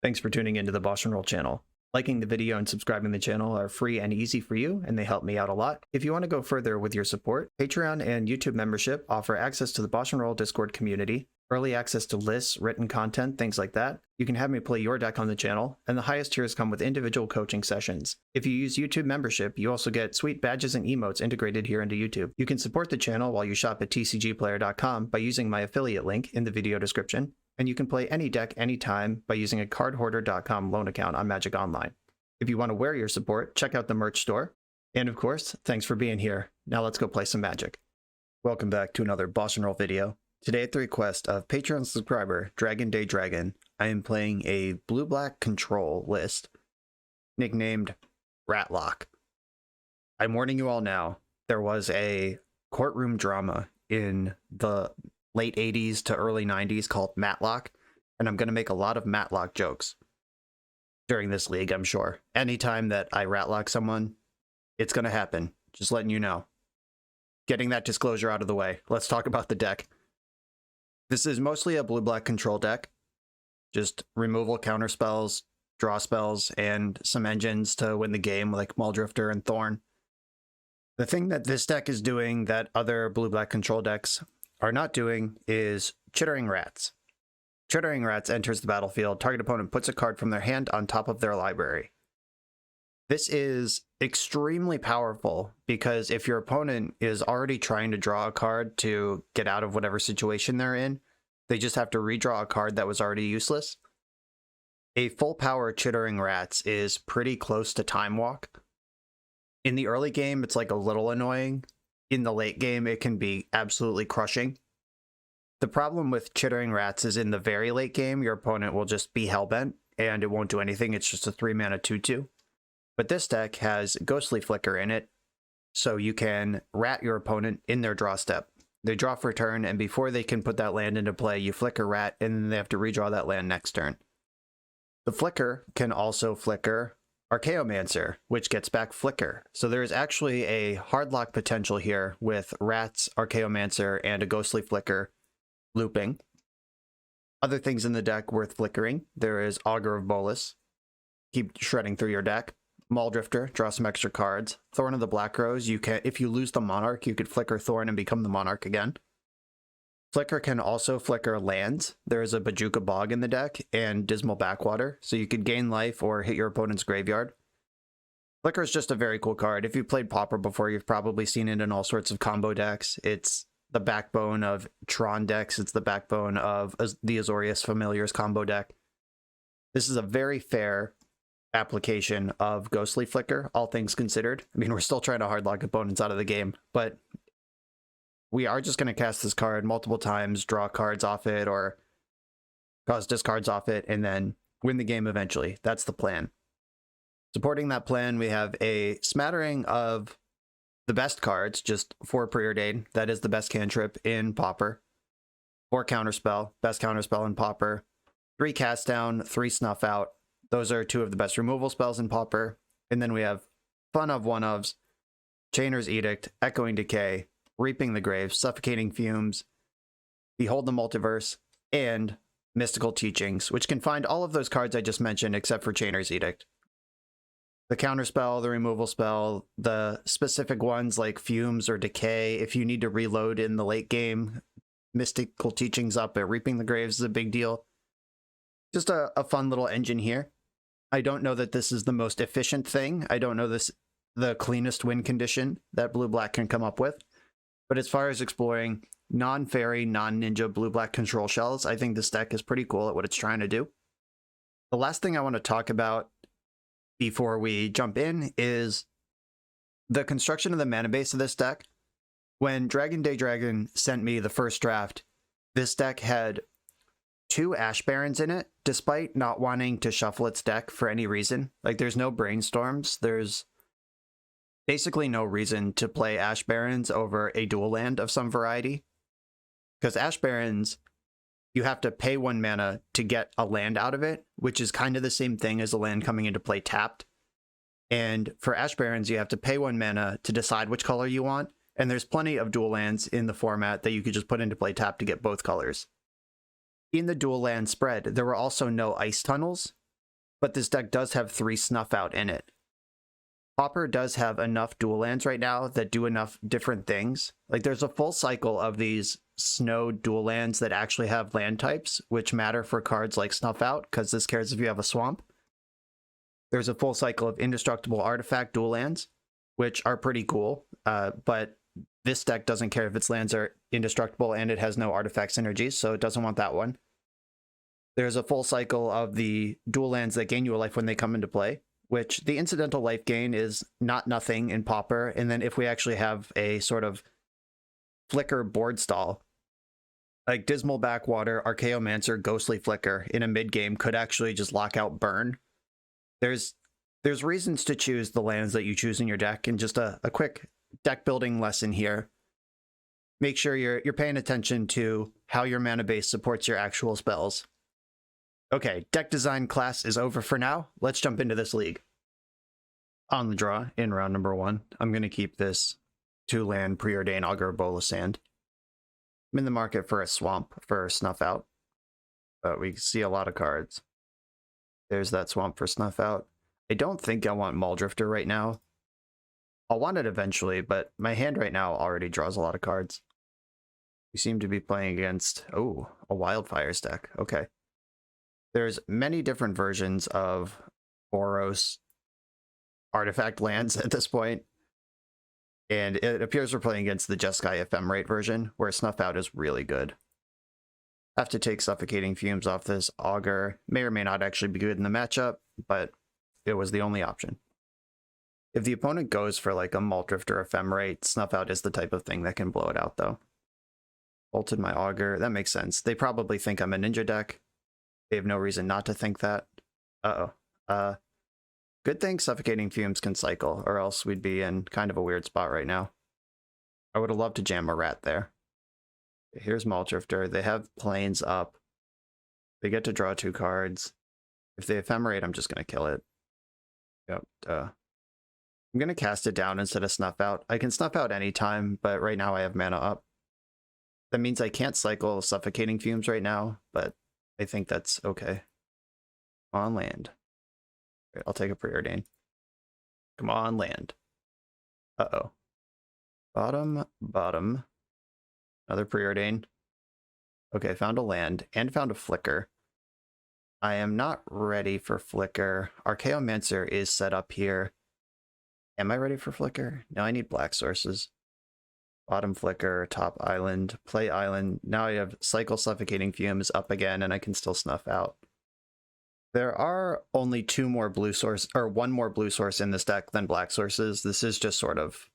Thanks for tuning into the BoshNRoll channel. Liking the video and subscribing to the channel are free and easy for you, and they help me out a lot. If you want to go further with your support, Patreon and YouTube membership offer access to the BoshNRoll Discord community, early access to lists, written content, things like that. You can have me play your deck on the channel, and the highest tiers come with individual coaching sessions. If you use YouTube membership, you also get sweet badges and emotes integrated here into YouTube. You can support the channel while you shop at tcgplayer.com by using my affiliate link in the video description. And you can play any deck anytime by using a cardhoarder.com loan account on Magic Online. If you want to wear your support, check out the merch store. And of course, thanks for being here. Now let's go play some Magic. Welcome back to another BoshNRoll video. Today at the request of Patreon subscriber Dragon Day Dragon, I am playing a blue-black control list nicknamed RatLock. I'm warning you all now, there was a courtroom drama in the late 80s to early 90s called Matlock, and I'm going to make a lot of Matlock jokes during this league, I'm sure. Anytime that I RatLock someone, it's going to happen. Just letting you know. Getting that disclosure out of the way, let's talk about the deck. This is mostly a blue-black control deck. Just removal counter spells, draw spells, and some engines to win the game like Muldrifter and Thorn. The thing that this deck is doing that other blue-black control decks are not doing is Chittering Rats. Chittering Rats enters the battlefield. Target opponent puts a card from their hand on top of their library. This is extremely powerful because if your opponent is already trying to draw a card to get out of whatever situation they're in, they just have to redraw a card that was already useless. A full power Chittering Rats is pretty close to Time Walk. In the early game, it's like a little annoying. In the late game, it can be absolutely crushing. The problem with Chittering Rats is in the very late game, your opponent will just be hellbent, and it won't do anything. It's just a 3-mana 2/2. But this deck has Ghostly Flicker in it, so you can rat your opponent in their draw step. They draw for a turn, and before they can put that land into play, you flicker rat, and then they have to redraw that land next turn. The flicker can also flicker Archaeomancer, which gets back Flicker. So there is actually a hard lock potential here with Rats, Archaeomancer, and a Ghostly Flicker looping. Other things in the deck worth flickering. There is Augur of Bolas. Keep shredding through your deck. Muldrifter, draw some extra cards. Thorn of the Black Rose, you can, if you lose the Monarch, you could flicker Thorn and become the Monarch again. Flicker can also flicker lands. There is a Bajuka Bog in the deck and Dismal Backwater, so you could gain life or hit your opponent's graveyard. Flicker is just a very cool card. If you've played Pauper before, you've probably seen it in all sorts of combo decks. It's the backbone of Tron decks. It's the backbone of the Azorius Familiars combo deck. This is a very fair application of Ghostly Flicker, all things considered. I mean, we're still trying to hardlock opponents out of the game, but we are just going to cast this card multiple times, draw cards off it, or cause discards off it, and then win the game eventually. That's the plan. Supporting that plan, we have a smattering of the best cards, just 4 Preordain. That is the best cantrip in Pauper. 4 Counterspell, best Counterspell in Pauper. 3 Cast Down, 3 Snuff Out. Those are 2 of the best removal spells in Pauper. And then we have Fun of One-ofs, Chainer's Edict, Echoing Decay, Reaping the Grave, Suffocating Fumes, Behold the Multiverse, and Mystical Teachings, which can find all of those cards I just mentioned except for Chainer's Edict. The counterspell, the removal spell, the specific ones like Fumes or Decay, if you need to reload in the late game, Mystical Teachings up at Reaping the Graves is a big deal. Just a fun little engine here. I don't know that this is the most efficient thing. I don't know this the cleanest win condition that blue-black can come up with. But as far as exploring non-fairy, non-ninja blue-black control shells, I think this deck is pretty cool at what it's trying to do. The last thing I want to talk about before we jump in is the construction of the mana base of this deck. When Dragon Day Dragon sent me the first draft, this deck had 2 Ash Barrens in it, despite not wanting to shuffle its deck for any reason. Like, there's no brainstorms, there's basically no reason to play Ash Barrens over a dual land of some variety. Because Ash Barrens, you have to pay 1 mana to get a land out of it, which is kind of the same thing as a land coming into play tapped. And for Ash Barrens, you have to pay 1 mana to decide which color you want, and there's plenty of dual lands in the format that you could just put into play tapped to get both colors. In the dual land spread, there were also no ice tunnels, but this deck does have 3 Snuff Out in it. Pauper does have enough dual lands right now that do enough different things. Like, there's a full cycle of these snow dual lands that actually have land types, which matter for cards like Snuff Out, because this cares if you have a swamp. There's a full cycle of indestructible artifact dual lands, which are pretty cool, but this deck doesn't care if its lands are indestructible and it has no artifact synergies, so it doesn't want that one. There's a full cycle of the dual lands that gain you a life when they come into play, which the incidental life gain is not nothing in Pauper, and then if we actually have a sort of flicker board stall, like Dismal Backwater, Archaeomancer, Ghostly Flicker in a mid-game could actually just lock out burn. There's reasons to choose the lands that you choose in your deck, and just a quick deck building lesson here. Make sure you're paying attention to how your mana base supports your actual spells. Okay, deck design class is over for now. Let's jump into this league. On the draw in round number 1, I'm going to keep this 2-land Preordain Augur Bolas Sand. I'm in the market for a swamp for Snuff Out, but we see a lot of cards. There's that swamp for Snuff Out. I don't think I want Muldrifter right now. I'll want it eventually, but my hand right now already draws a lot of cards. We seem to be playing against, oh, a Wildfires deck. Okay. There's many different versions of Boros artifact lands at this point, and it appears we're playing against the Jeskai Ephemerate version, where Snuff Out is really good. Have to take Suffocating Fumes off this Augur. May or may not actually be good in the matchup, but it was the only option. If the opponent goes for like a Muldrifter Ephemerate, Snuff Out is the type of thing that can blow it out, though. Bolted my Augur. That makes sense. They probably think I'm a ninja deck. They have no reason not to think that. Uh-oh. Good thing Suffocating Fumes can cycle, or else we'd be in kind of a weird spot right now. I would have loved to jam a rat there. Here's Muldrifter. They have Plains up. They get to draw 2 cards. If they Ephemerate, I'm just going to kill it. Yep, duh. I'm going to cast it down instead of Snuff Out. I can Snuff Out anytime, but right now I have mana up. That means I can't cycle Suffocating Fumes right now, but I think that's okay. Come on, land. Right, I'll take a Preordain. Come on, land. Uh-oh. Bottom. Another Preordain. Okay, found a land, and found a Flicker. I am not ready for Flicker. Archaeomancer is set up here. Am I ready for Flicker? No, I need black sources. Bottom Flicker, top island, play island. Now I have Cycle Suffocating Fumes up again, and I can still Snuff Out. There are only 2 more blue source, or 1 more blue source in this deck than black sources. This is just sort of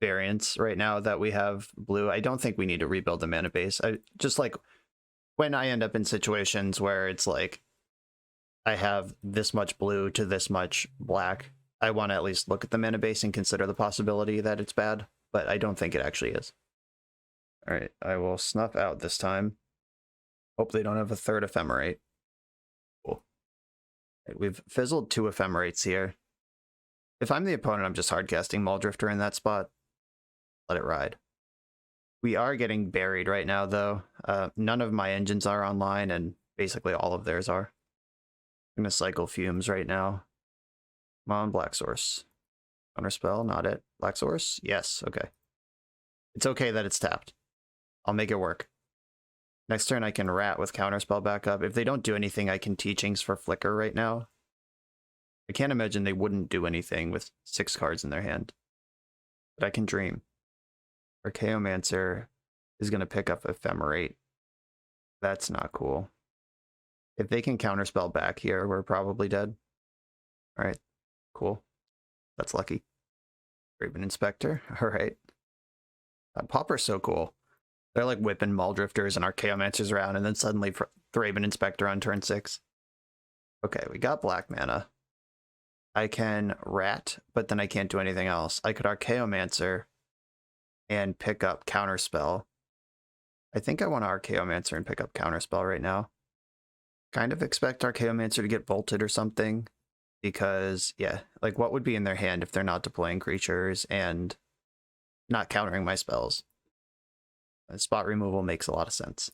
variance right now that we have blue. I don't think we need to rebuild the mana base. Just like when I end up in situations where it's like I have this much blue to this much black, I want to at least look at the mana base and consider the possibility that it's bad, but I don't think it actually is. All right, I will Snuff Out this time. Hope they don't have a 3rd Ephemerate. Cool. Right, we've fizzled 2 Ephemerates here. If I'm the opponent, I'm just hardcasting Muldrifter in that spot. Let it ride. We are getting buried right now, though. None of my engines are online, and basically all of theirs are. I'm going to cycle Fumes right now. Come on, Black Source. Counterspell, not it. Black Source? Yes, okay. It's okay that it's tapped. I'll make it work. Next turn I can Rat with Counterspell back up. If they don't do anything, I can Teachings for Flicker right now. I can't imagine they wouldn't do anything with 6 cards in their hand. But I can dream. Archaeomancer is going to pick up Ephemerate. That's not cool. If they can Counterspell back here, we're probably dead. Alright, cool. That's lucky. Raven Inspector, alright. Pauper's so cool. They're like whipping Muldrifters and Archaeomancers around, and then suddenly the Raven Inspector on turn 6. Okay, we got black mana. I can Rat, but then I can't do anything else. I could Archaeomancer and pick up Counterspell. I think I want to Archaeomancer and pick up Counterspell right now. Kind of expect Archaeomancer to get bolted or something, because, yeah, like what would be in their hand if they're not deploying creatures and not countering my spells? Spot removal makes a lot of sense.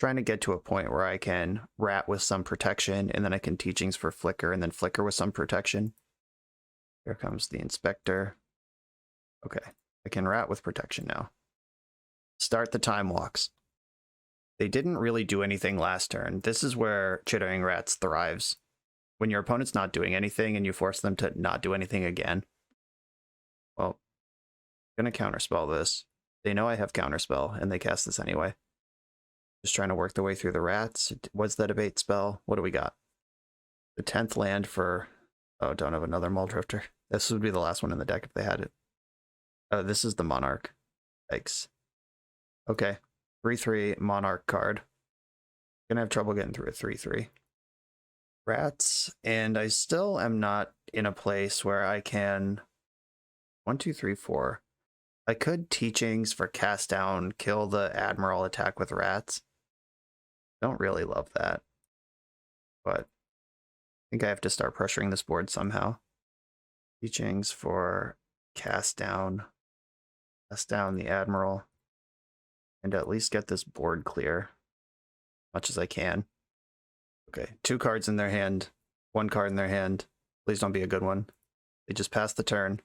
Trying to get to a point where I can rat with some protection, and then I can teachings for flicker, and then flicker with some protection. Here comes the inspector. Okay, I can rat with protection now. Start the time walks. They didn't really do anything last turn. This is where Chittering Rats thrives. When your opponent's not doing anything and you force them to not do anything again. Well, I'm going to counterspell this. They know I have counterspell, and they cast this anyway. Just trying to work their way through the rats. Was that a bait spell? What do we got? The 10th land for... Oh, don't have another Muldrifter. This would be the last one in the deck if they had it. Oh, this is the Monarch. Yikes. Okay. 3/3 Monarch card. Gonna have trouble getting through a 3/3. Rats, and I still am not in a place where I can... 1, 2, 3, 4. I could teachings for cast down, kill the Admiral, attack with rats. Don't really love that. But I think I have to start pressuring this board somehow. Teachings for cast down the Admiral, and at least get this board clear as much as I can. Okay, 2 cards in their hand, 1 card in their hand. Please don't be a good one. They just passed the turn.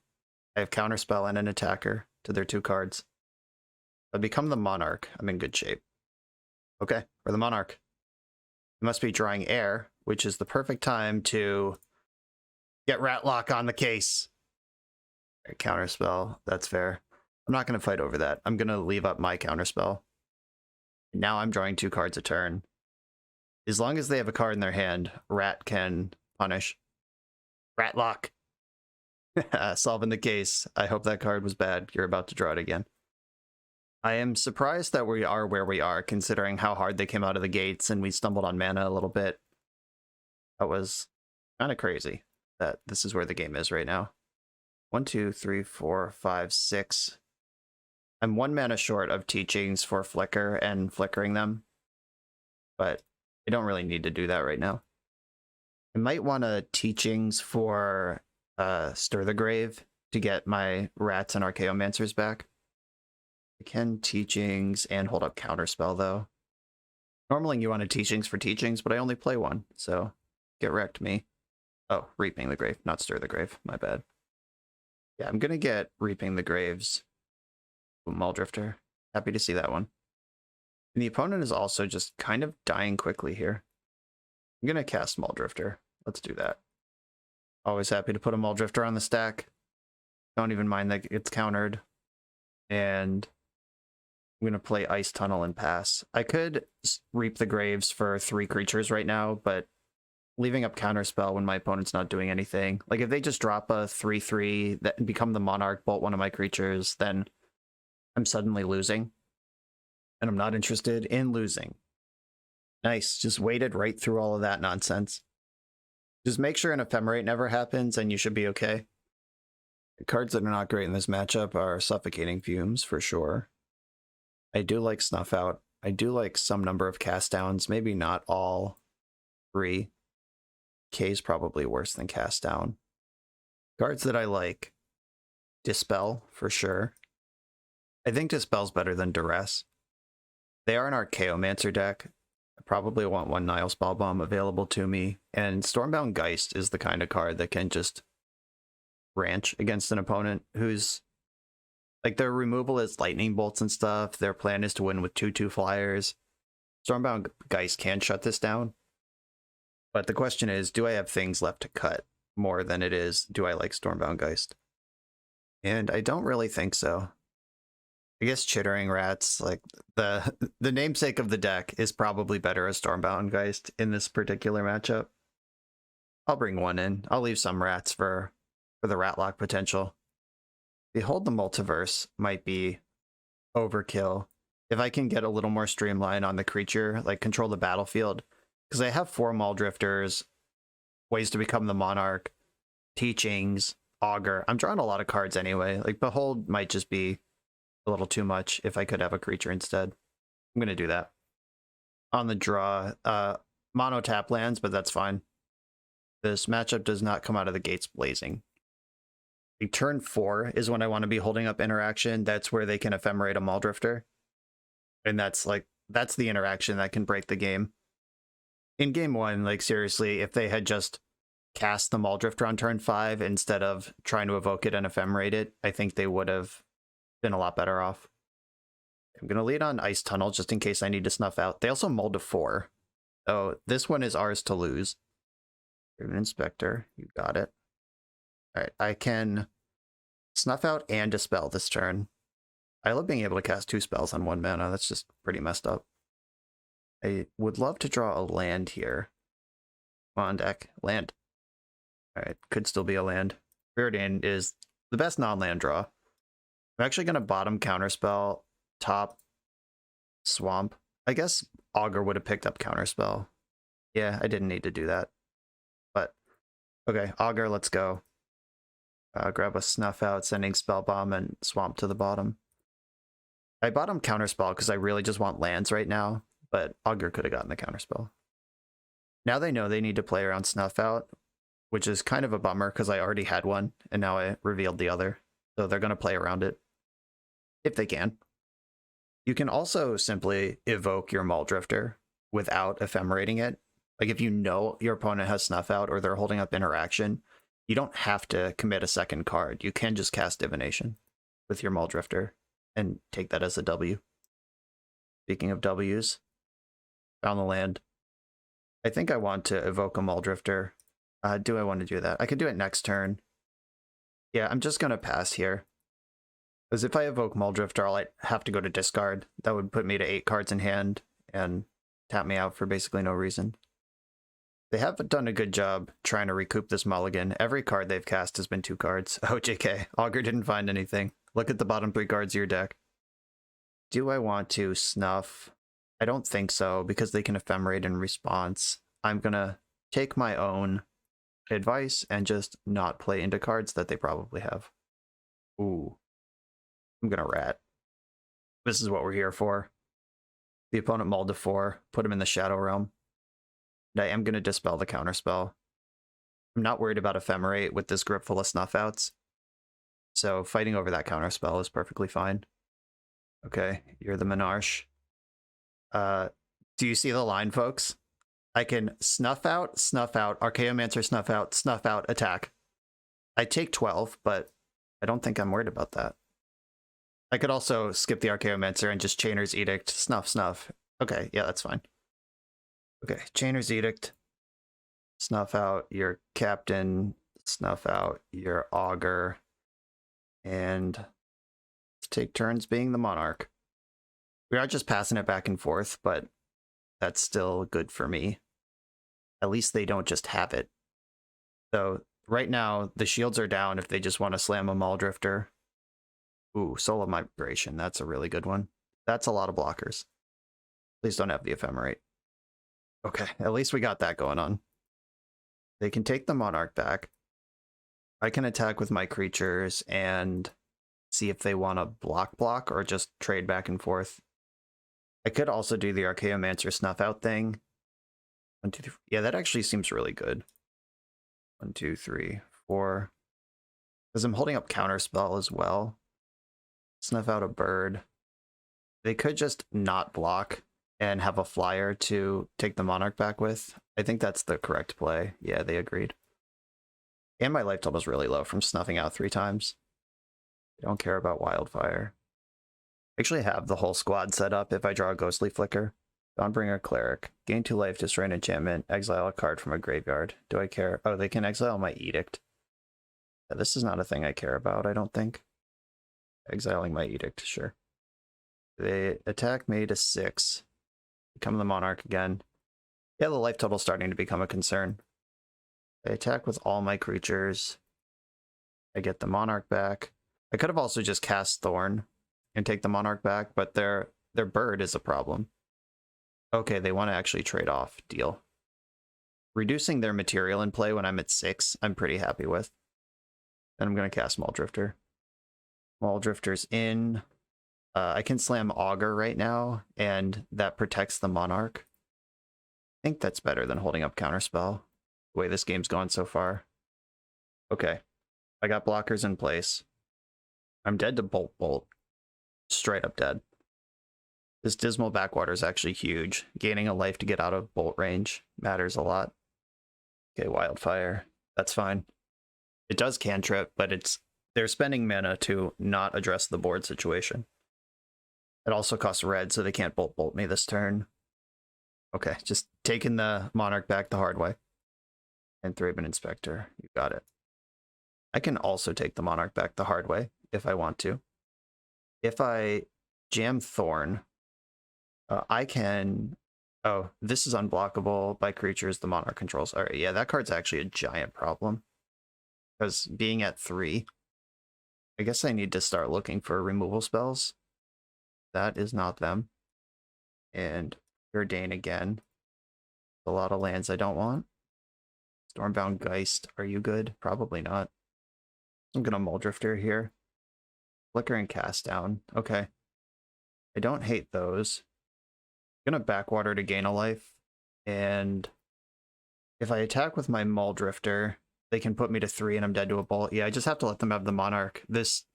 I have counterspell and an attacker to their 2 cards. If I become the Monarch, I'm in good shape. Okay, for the Monarch. I must be drawing air, which is the perfect time to get RatLock on the case. Right, counterspell, that's fair. I'm not going to fight over that. I'm going to leave up my counterspell. Now I'm drawing 2 cards a turn. As long as they have a card in their hand, Rat can punish. RatLock. Solving the case. I hope that card was bad. You're about to draw it again. I am surprised that we are where we are, considering how hard they came out of the gates and we stumbled on mana a little bit. That was kind of crazy that this is where the game is right now. 1, 2, 3, 4, 5, 6. I'm 1 mana short of teachings for flicker and flickering them, but I don't really need to do that right now. I might want to teachings for Stir the Grave to get my rats and Archaeomancers back. I can teachings and hold up counterspell though. Normally you want to teachings for teachings, but I only play 1, so get wrecked me. Oh, Reaping the Grave, not Stir the Grave, my bad. Yeah, I'm gonna get Reaping the Graves. Ooh, Muldrifter. Happy to see that one. And the opponent is also just kind of dying quickly here. I'm gonna cast Muldrifter. Let's do that. Always happy to put a Muldrifter on the stack. Don't even mind that it's countered. And I'm gonna play Ice Tunnel and pass. I could Reap the Graves for 3 creatures right now, but leaving up counterspell when my opponent's not doing anything. Like if they just drop a 3/3 that become the Monarch, bolt one of my creatures, then I'm suddenly losing. And I'm not interested in losing. Nice, just waited right through all of that nonsense. Just make sure an Ephemerate never happens and you should be okay. The cards that are not great in this matchup are Suffocating Fumes for sure. I do like Snuff Out. I do like some number of cast downs, maybe not all 3. K is probably worse than cast down. Cards that I like, Dispel for sure. I think Dispel's better than Duress. They are an Archaeomancer deck. I probably want 1 Nile Spellbomb available to me, and Stormbound Geist is the kind of card that can just ranch against an opponent who's like, their removal is lightning bolts and stuff. Their plan is to win with 2/2 flyers. Stormbound Geist can shut this down. But the question is, do I have things left to cut more than it is, do I like Stormbound Geist? And I don't really think so. I guess Chittering Rats, like the namesake of the deck, is probably better as Stormbound Geist in this particular matchup. I'll bring 1 in. I'll leave some rats for the RatLock potential. Behold the Multiverse might be overkill. If I can get a little more streamline on the creature, like control the battlefield, because I have 4 Muldrifters, ways to become the Monarch, teachings, Augur. I'm drawing a lot of cards anyway. Like Behold might just be a little too much if I could have a creature instead. I'm going to do that. On the draw, mono tap lands, but that's fine. This matchup does not come out of the gates blazing. The turn 4 is when I want to be holding up interaction. That's where they can Ephemerate a Muldrifter. And that's like that's the interaction that can break the game. In game 1, like seriously, if they had just cast the Muldrifter on turn 5 instead of trying to evoke it and ephemerate it, I think they would have been a lot better off. I'm going to lead on Ice Tunnel just in case I need to snuff out. They also mulled to 4. So this one is ours to lose. Raven Inspector, you got it. Alright, I can snuff out and dispel this turn. I love being able to cast 2 spells on 1 mana. That's just pretty messed up. I would love to draw a land here. Come on, deck. Land. Alright, could still be a land. Preordain is the best non-land draw. I'm actually going to bottom counterspell, top swamp. I guess Augur would have picked up counterspell. Yeah, I didn't need to do that. But, okay, Augur, let's go. Grab a Snuff Out, sending Spellbomb and Swamp to the bottom. I bottom counterspell because I really just want lands right now, but Augur could have gotten the counterspell. Now they know they need to play around Snuff Out, which is kind of a bummer because I already had one, and now I revealed the other. So they're going to play around it, if they can. You can also simply evoke your Muldrifter without ephemerating it. Like if you know your opponent has Snuff Out or they're holding up interaction, you don't have to commit a second card. You can just cast Divination with your Muldrifter and take that as a W. Speaking of Ws, found the land. I think I want to evoke a Muldrifter. Do I want to do that? I could do it next turn. Yeah, I'm just going to pass here. Because if I evoke Muldrifter, I'll have to go to discard. That would put me to 8 cards in hand and tap me out for basically no reason. They have done a good job trying to recoup this mulligan. Every card they've cast has been 2 cards. Oh, JK. Augur didn't find anything. Look at the bottom 3 cards of your deck. Do I want to snuff? I don't think so, because they can ephemerate in response. I'm going to take my own advice and just not play into cards that they probably have. Ooh. I'm going to rat. This is what we're here for. The opponent mulled to 4, put him in the Shadow Realm. And I am going to dispel the counterspell. I'm not worried about ephemerate with this grip full of Snuff Outs. So fighting over that counterspell is perfectly fine. Okay, you're the Menarche. Do you see the line, folks? I can Snuff Out, Archaeomancer, Snuff Out, attack. I take 12, but I don't think I'm worried about that. I could also skip the Archaeomancer and just Chainer's Edict, Snuff. Okay, yeah, that's fine. Okay, Chainer's Edict, Snuff Out your Captain, Snuff Out your Augur, and take turns being the Monarch. We are just passing it back and forth, but that's still good for me. At least they don't just have it. So right now, the shields are down if they just want to slam a Muldrifter. Ooh, Soul Migration, that's a really good one. That's a lot of blockers. Please don't have the Ephemerate. Okay, at least we got that going on. They can take the Monarch back. I can attack with my creatures and see if they want to block or just trade back and forth. I could also do the Archaeomancer Snuff Out thing. 1, 2, 3. Yeah, that actually seems really good. 1, 2, 3, 4. Because I'm holding up Counterspell as well. Snuff out a bird. They could just not block and have a flyer to take the Monarch back with. I think that's the correct play. Yeah, they agreed. And my life total is really low from snuffing out 3 times. I don't care about Wildfire. I actually have the whole squad set up if I draw a Ghostly Flicker. Dawnbringer Cleric. Gain 2 life, destroy an enchantment, exile a card from a graveyard. Do I care? Oh, they can exile my Edict. Yeah, this is not a thing I care about, I don't think. Exiling my Edict, sure. They attack me to 6. Become the Monarch again. Yeah, the life total's starting to become a concern. I attack with all my creatures. I get the Monarch back. I could have also just cast Thorn and take the Monarch back, but their bird is a problem. Okay, they want to actually trade off. Deal. Reducing their material in play when I'm at 6, I'm pretty happy with. Then I'm going to cast Muldrifter. Muldrifter's in. I can slam Augur right now, and that protects the Monarch. I think that's better than holding up Counterspell, the way this game's gone so far. Okay, I got blockers in place. I'm dead to Bolt. Straight up dead. This Dismal Backwater is actually huge. Gaining a life to get out of bolt range matters a lot. Okay, Wildfire. That's fine. It does cantrip, but they're spending mana to not address the board situation. It also costs red, so they can't bolt me this turn. Okay, just taking the Monarch back the hard way. And Thraben Inspector, you got it. I can also take the Monarch back the hard way if I want to. If I jam Thorn, I can... Oh, this is unblockable by creatures the Monarch controls. All right, yeah, that card's actually a giant problem. Because being at 3, I guess I need to start looking for removal spells. That is not them. And Dane again. A lot of lands I don't want. Stormbound Geist, are you good? Probably not. I'm gonna Muldrifter here. Flicker and Cast Down. Okay. I don't hate those. I'm gonna Backwater to gain a life. And if I attack with my Muldrifter, they can put me to 3 and I'm dead to a bolt. Yeah, I just have to let them have the Monarch. This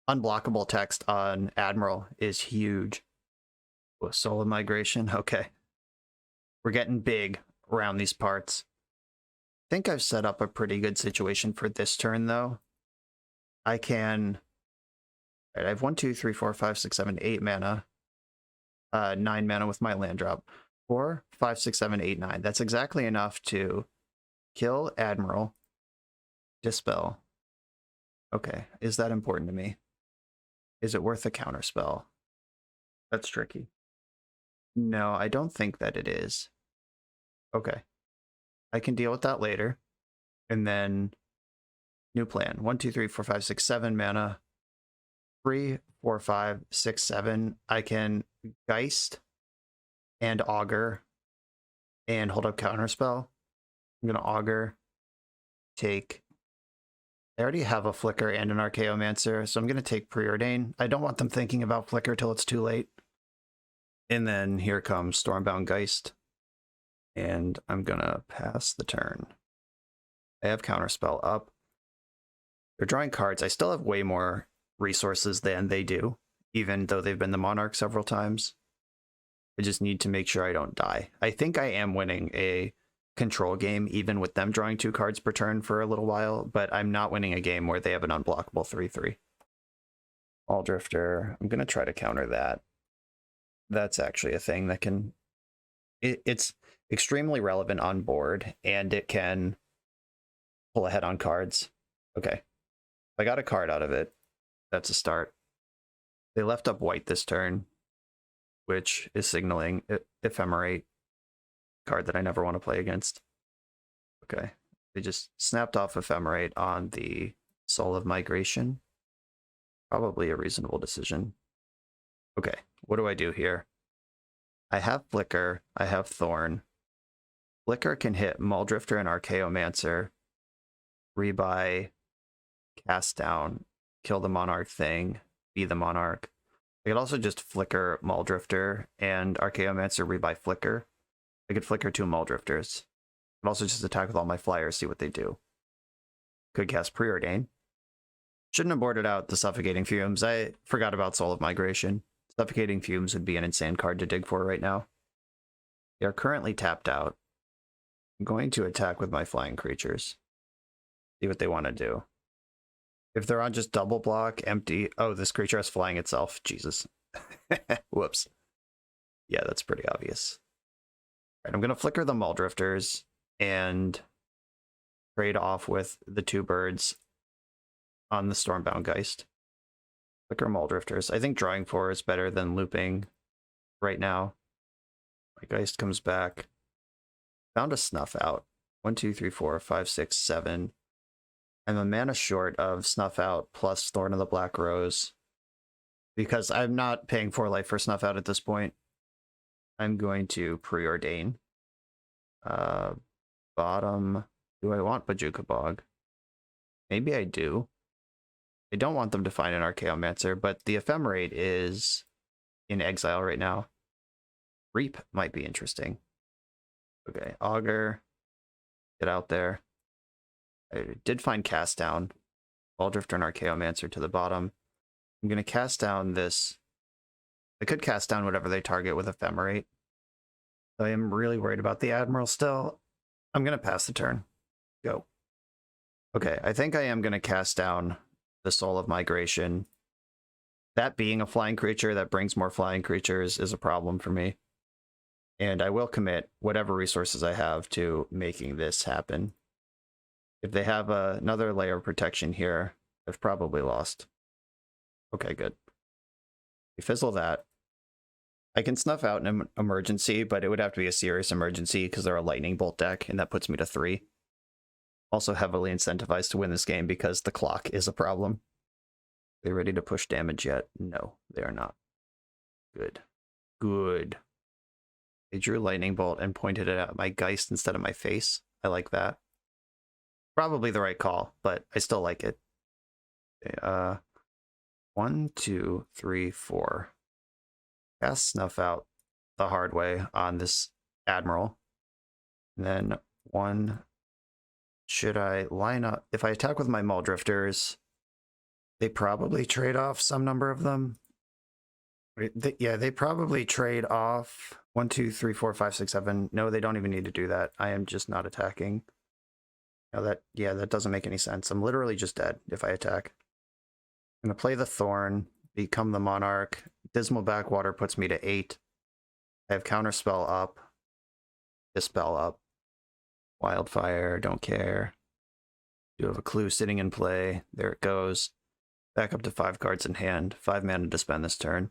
unblockable text on Admiral is huge. Oh, Soul of Migration. Okay. We're getting big around these parts. I think I've set up a pretty good situation for this turn, though. I can... All right, I have 1, 2, 3, 4, 5, 6, 7, 8 mana. 9 mana with my land drop. 4, 5, 6, 7, 8, 9. That's exactly enough to kill Admiral. Dispel. Okay, is that important to me? Is it worth a counterspell? That's tricky. No, I don't think that it is. Okay. I can deal with that later. And then new plan. 1, 2, 3, 4, 5, 6, 7 mana. 3, 4, 5, 6, 7. I can Geist and Augur and hold up counterspell. I'm gonna Augur. Take. I already have a Flicker and an Archaeomancer, so I'm gonna take Preordain. I don't want them thinking about Flicker till it's too late. And then here comes Stormbound Geist. And I'm gonna pass the turn. I have Counterspell up. They're drawing cards. I still have way more resources than they do, even though they've been the Monarch several times. I just need to make sure I don't die. I think I am winning a control game, even with them drawing 2 cards per turn for a little while, but I'm not winning a game where they have an unblockable 3/3. Muldrifter. I'm gonna try to counter that. That's actually a thing that can... It's extremely relevant on board, and it can pull ahead on cards. Okay. I got a card out of it. That's a start. They left up white this turn, which is signaling Ephemerate, card that I never want to play against. Okay. They just snapped off Ephemerate on the Soul of Migration. Probably a reasonable decision. Okay, what do I do here? I have Flicker, I have Thorn. Flicker can hit Muldrifter and Archaeomancer, rebuy, cast down, kill the Monarch thing, be the Monarch. I could also just Flicker Muldrifter and Archaeomancer rebuy Flicker. I could Flicker 2 Muldrifters. I could also just attack with all my flyers, see what they do. Could cast Preordain. Shouldn't have boarded out the Suffocating Fumes. I forgot about Soul of Migration. Suffocating Fumes would be an insane card to dig for right now. They are currently tapped out. I'm going to attack with my flying creatures. See what they want to do. If they're on just double block, empty... Oh, this creature has flying itself. Jesus. Whoops. Yeah, that's pretty obvious. All right, I'm going to Flicker the Muldrifters and trade off with the 2 birds on the Stormbound Geist. Flicker Muldrifters. I think drawing 4 is better than looping right now. My Geist comes back. Found a Snuff Out. 1, 2, 3, 4, 5, 6, 7. I'm a mana short of Snuff Out plus Thorn of the Black Rose. Because I'm not paying 4 life for Snuff Out at this point. I'm going to Preordain. Bottom. Do I want Bojuka Bog? Maybe I do. I don't want them to find an Archaeomancer, but the Ephemerate is in exile right now. Reap might be interesting. Okay, Augur. Get out there. I did find Cast Down. Muldrifter and Archaeomancer to the bottom. I'm going to cast down this I could cast down whatever they target with Ephemerate. I am really worried about the Admiral still. I'm going to pass the turn. Go. Okay, I think I am going to cast down the Soul of Migration. That being a flying creature that brings more flying creatures is a problem for me. And I will commit whatever resources I have to making this happen. If they have another layer of protection here, I've probably lost. Okay, good. We fizzle that. I can snuff out an emergency, but it would have to be a serious emergency because they're a lightning bolt deck, and that puts me to 3. Also heavily incentivized to win this game because the clock is a problem. Are they ready to push damage yet? No, they are not. Good. Good. They drew lightning bolt and pointed it at my Geist instead of my face. I like that. Probably the right call, but I still like it. Okay, 1, 2, 3, 4. Cast Snuff out the hard way on this Admiral. And then 1. Should I line up? If I attack with my Maul Drifters, they probably trade off some number of them. Yeah, they probably trade off 1, 2, 3, 4, 5, 6, 7. No, they don't even need to do that. I am just not attacking. Now that doesn't make any sense. I'm literally just dead if I attack. I'm going to play the Thorn, become the Monarch. Dismal Backwater puts me to 8. I have Counterspell up. Dispel up. Wildfire, don't care. Do have a Clue sitting in play. There it goes. Back up to 5 cards in hand. 5 mana to spend this turn.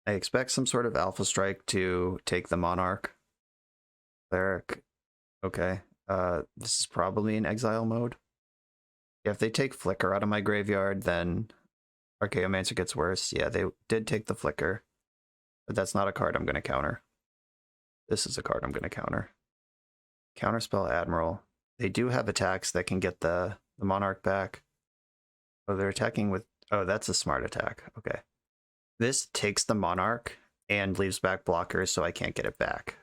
I expect some sort of Alpha Strike to take the Monarch. Cleric. Okay. This is probably in exile mode. Yeah, if they take Flicker out of my graveyard, then Archaeomancer gets worse. Yeah, they did take the Flicker. But that's not a card I'm going to counter. This is a card I'm going to counter. Counterspell Admiral. They do have attacks that can get the Monarch back. Oh, they're attacking with... Oh, that's a smart attack. Okay. This takes the Monarch and leaves back blockers so I can't get it back.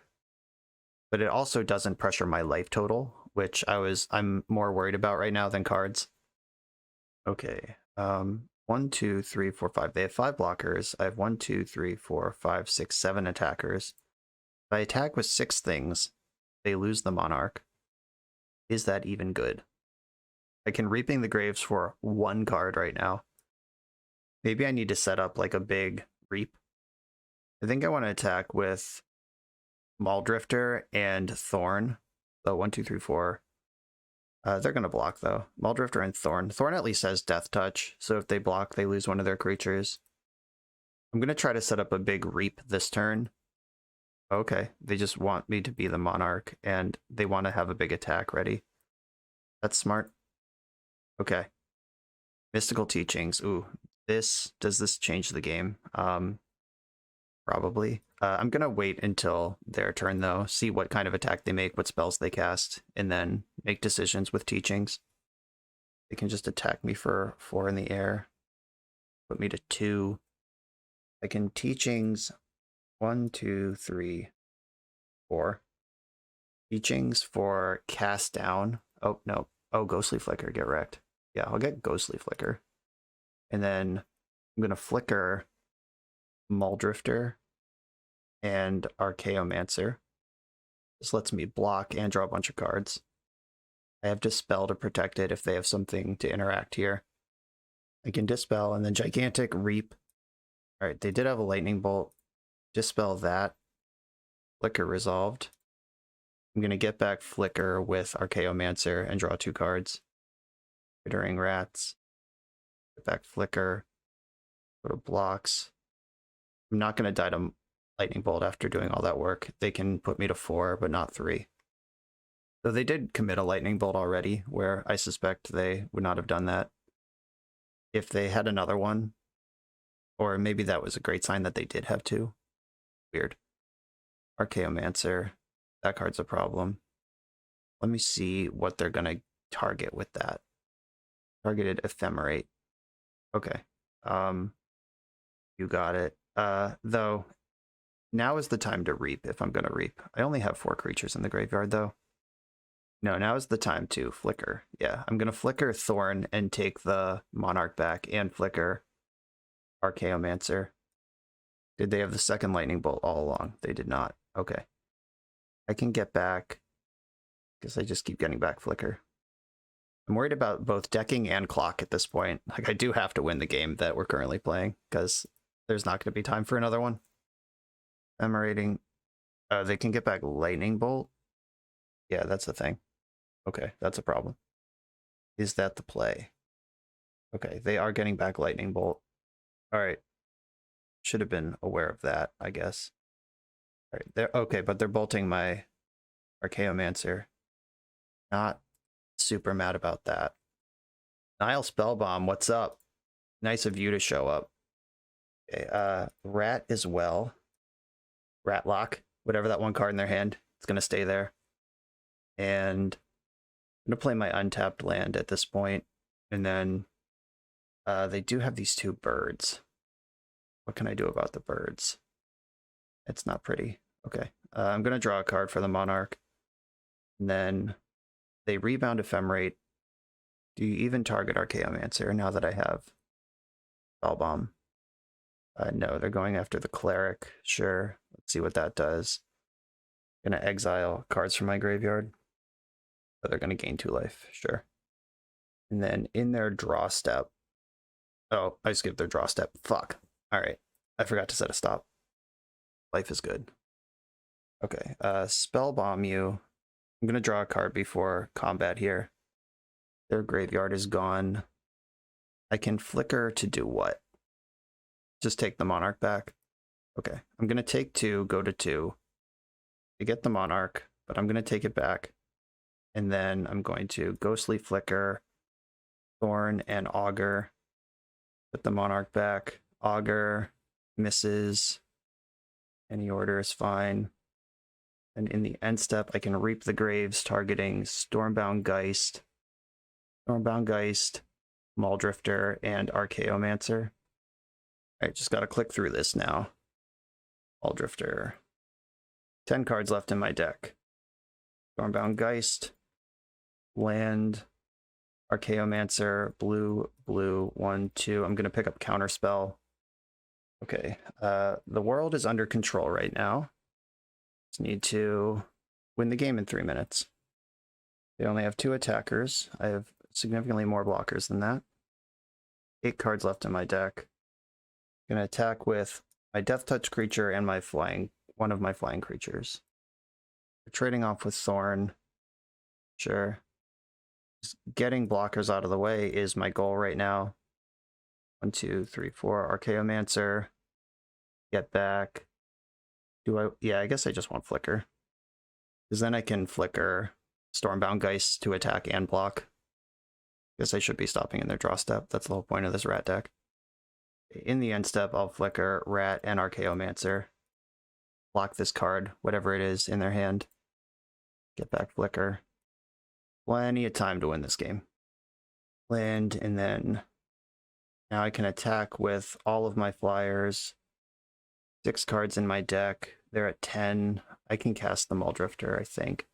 But it also doesn't pressure my life total, which I'm more worried about right now than cards. Okay. 1, 2, 3, 4, 5. They have 5 blockers. I have 1, 2, 3, 4, 5, 6, 7 attackers. If I attack with 6 things, they lose the Monarch. Is that even good? I can Reaping the Graves for 1 card right now. Maybe I need to set up like a big Reap. I think I want to attack with Maul Drifter and Thorn. So 1, 2, 3, 4. They're going to block though. Maul Drifter and Thorn. Thorn at least has Death Touch, so if they block, they lose one of their creatures. I'm going to try to set up a big Reap this turn. Okay, they just want me to be the Monarch, and they want to have a big attack ready. That's smart. Okay. Mystical Teachings. Ooh, does this change the game? Probably. I'm going to wait until their turn, though, see what kind of attack they make, what spells they cast, and then make decisions with Teachings. They can just attack me for 4 in the air, put me to 2. I can Teachings 1, 2, 3, 4. Teachings for cast down. Oh, no. Oh, Ghostly Flicker, get wrecked. Yeah, I'll get Ghostly Flicker. And then I'm going to Flicker Maul Drifter and Archaeomancer. This lets me block and draw a bunch of cards. I have Dispel to protect it if they have something to interact here. I can Dispel and then Gigantic Reap. Alright, they did have a Lightning Bolt. Dispel that. Flicker resolved. I'm going to get back Flicker with Archaeomancer and draw 2 cards. Chittering Rats. Get back Flicker. Go to blocks. I'm not going to die to Lightning Bolt after doing all that work. They can put me to 4, but not 3. Though they did commit a Lightning Bolt already, where I suspect they would not have done that if they had another one. Or maybe that was a great sign that they did have 2. Weird. Archaeomancer. That card's a problem. Let me see what they're going to target with that. Targeted Ephemerate. Okay. You got it. Though, now is the time to Reap if I'm going to Reap. I only have 4 creatures in the graveyard, though. No, now is the time to Flicker. Yeah, I'm going to Flicker Thorn and take the Monarch back and Flicker Archaeomancer. Did they have the second lightning bolt all along? They did not. Okay. I can get back. Guess I just keep getting back flicker. I'm worried about both decking and clock at this point. Like, I do have to win the game that we're currently playing, because there's not going to be time for another one. Emerating. They can get back lightning bolt. Yeah, that's the thing. Okay, that's a problem. Is that the play? Okay, they are getting back lightning bolt. All right. Should have been aware of that, I guess. All right, they're okay, but they're bolting my Archaeomancer. Not super mad about that. Nile Spellbomb, what's up? Nice of you to show up. Okay, Rat as well. RatLock, whatever that one card in their hand, it's gonna stay there. And I'm gonna play my untapped land at this point, and then they do have these two birds. What can I do about the birds? It's not pretty. Okay, I'm gonna draw a card for the Monarch, and then they rebound Ephemerate. Do you even target Archaeomancer now that I have Spellbomb? No, they're going after the Cleric. Sure, let's see what that does. Gonna exile cards from my graveyard. But they're gonna gain 2 life, sure. And then in their draw step. Oh, I skipped their draw step. Fuck. Alright. I forgot to set a stop. Life is good. Okay, Spellbomb you. I'm gonna draw a card before combat here. Their graveyard is gone. I can flicker to do what? Just take the Monarch back. Okay, I'm gonna take 2, go to 2 to get the Monarch, but I'm gonna take it back. And then I'm going to Ghostly Flicker, Thorn, and Augur. Put the Monarch back. Augur misses. Any order is fine. And in the end step, I can Reap the Graves, targeting Stormbound Geist, Muldrifter, and Archaeomancer. All right, just got to click through this now. Muldrifter. 10 cards left in my deck. Stormbound Geist, land, Archaeomancer, blue, 1, 2. I'm going to pick up Counterspell. Okay, the world is under control right now. Just need to win the game in 3 minutes. They only have 2 attackers. I have significantly more blockers than that. 8 cards left in my deck. I'm going to attack with my Death Touch creature and my one of my flying creatures. We're trading off with Thorn. Sure. Just getting blockers out of the way is my goal right now. 1, 2, 3, 4. Archaeomancer. Get back. Yeah, I guess I just want Flicker. Because then I can Flicker Stormbound Geist to attack and block. Guess I should be stopping in their draw step. That's the whole point of this Rat deck. In the end step, I'll Flicker Rat and Archaeomancer. Block this card, whatever it is, in their hand. Get back Flicker. Plenty of time to win this game. Land, and then now I can attack with all of my flyers. 6 cards in my deck. They're at 10. I can cast the Muldrifter, I think.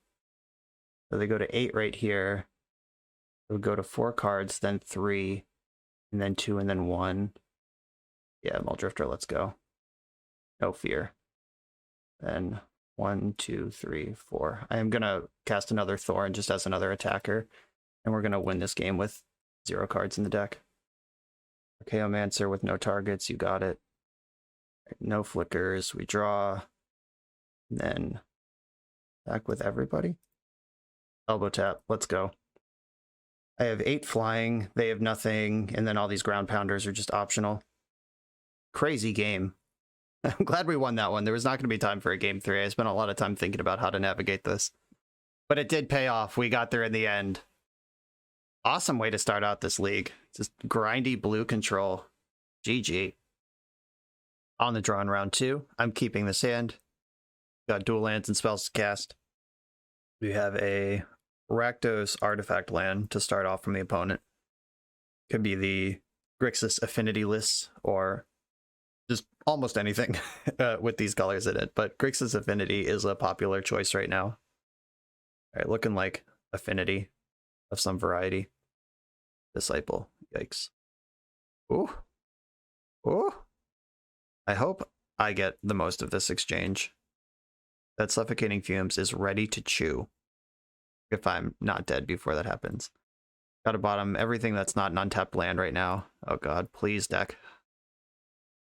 So they go to 8 right here. It would go to 4 cards, then 3, and then 2, and then 1. Yeah, Muldrifter, let's go. No fear. Then 1, 2, 3, 4. I am going to cast another Thorn just as another attacker, and we're going to win this game with 0 cards in the deck. Archaeomancer with no targets, you got it. No flickers, we draw, and then back with everybody. Elbow tap, let's go. I have 8 flying, they have nothing, and then all these ground pounders are just optional. Crazy game. I'm glad we won that one. There was not going to be time for a game 3. I spent a lot of time thinking about how to navigate this. But it did pay off. We got there in the end. Awesome way to start out this league. Just grindy blue control. GG. On the draw in round 2, I'm keeping this hand. Got dual lands and spells to cast. We have a Rakdos artifact land to start off from the opponent. Could be the Grixis Affinity list, or just almost anything with these colors in it. But Grixis Affinity is a popular choice right now. All right, looking like Affinity of some variety. Disciple, yikes. Ooh. Ooh. I hope I get the most of this exchange. That Suffocating Fumes is ready to chew if I'm not dead before that happens. Gotta bottom everything that's not an untapped land right now. Oh god, please, deck.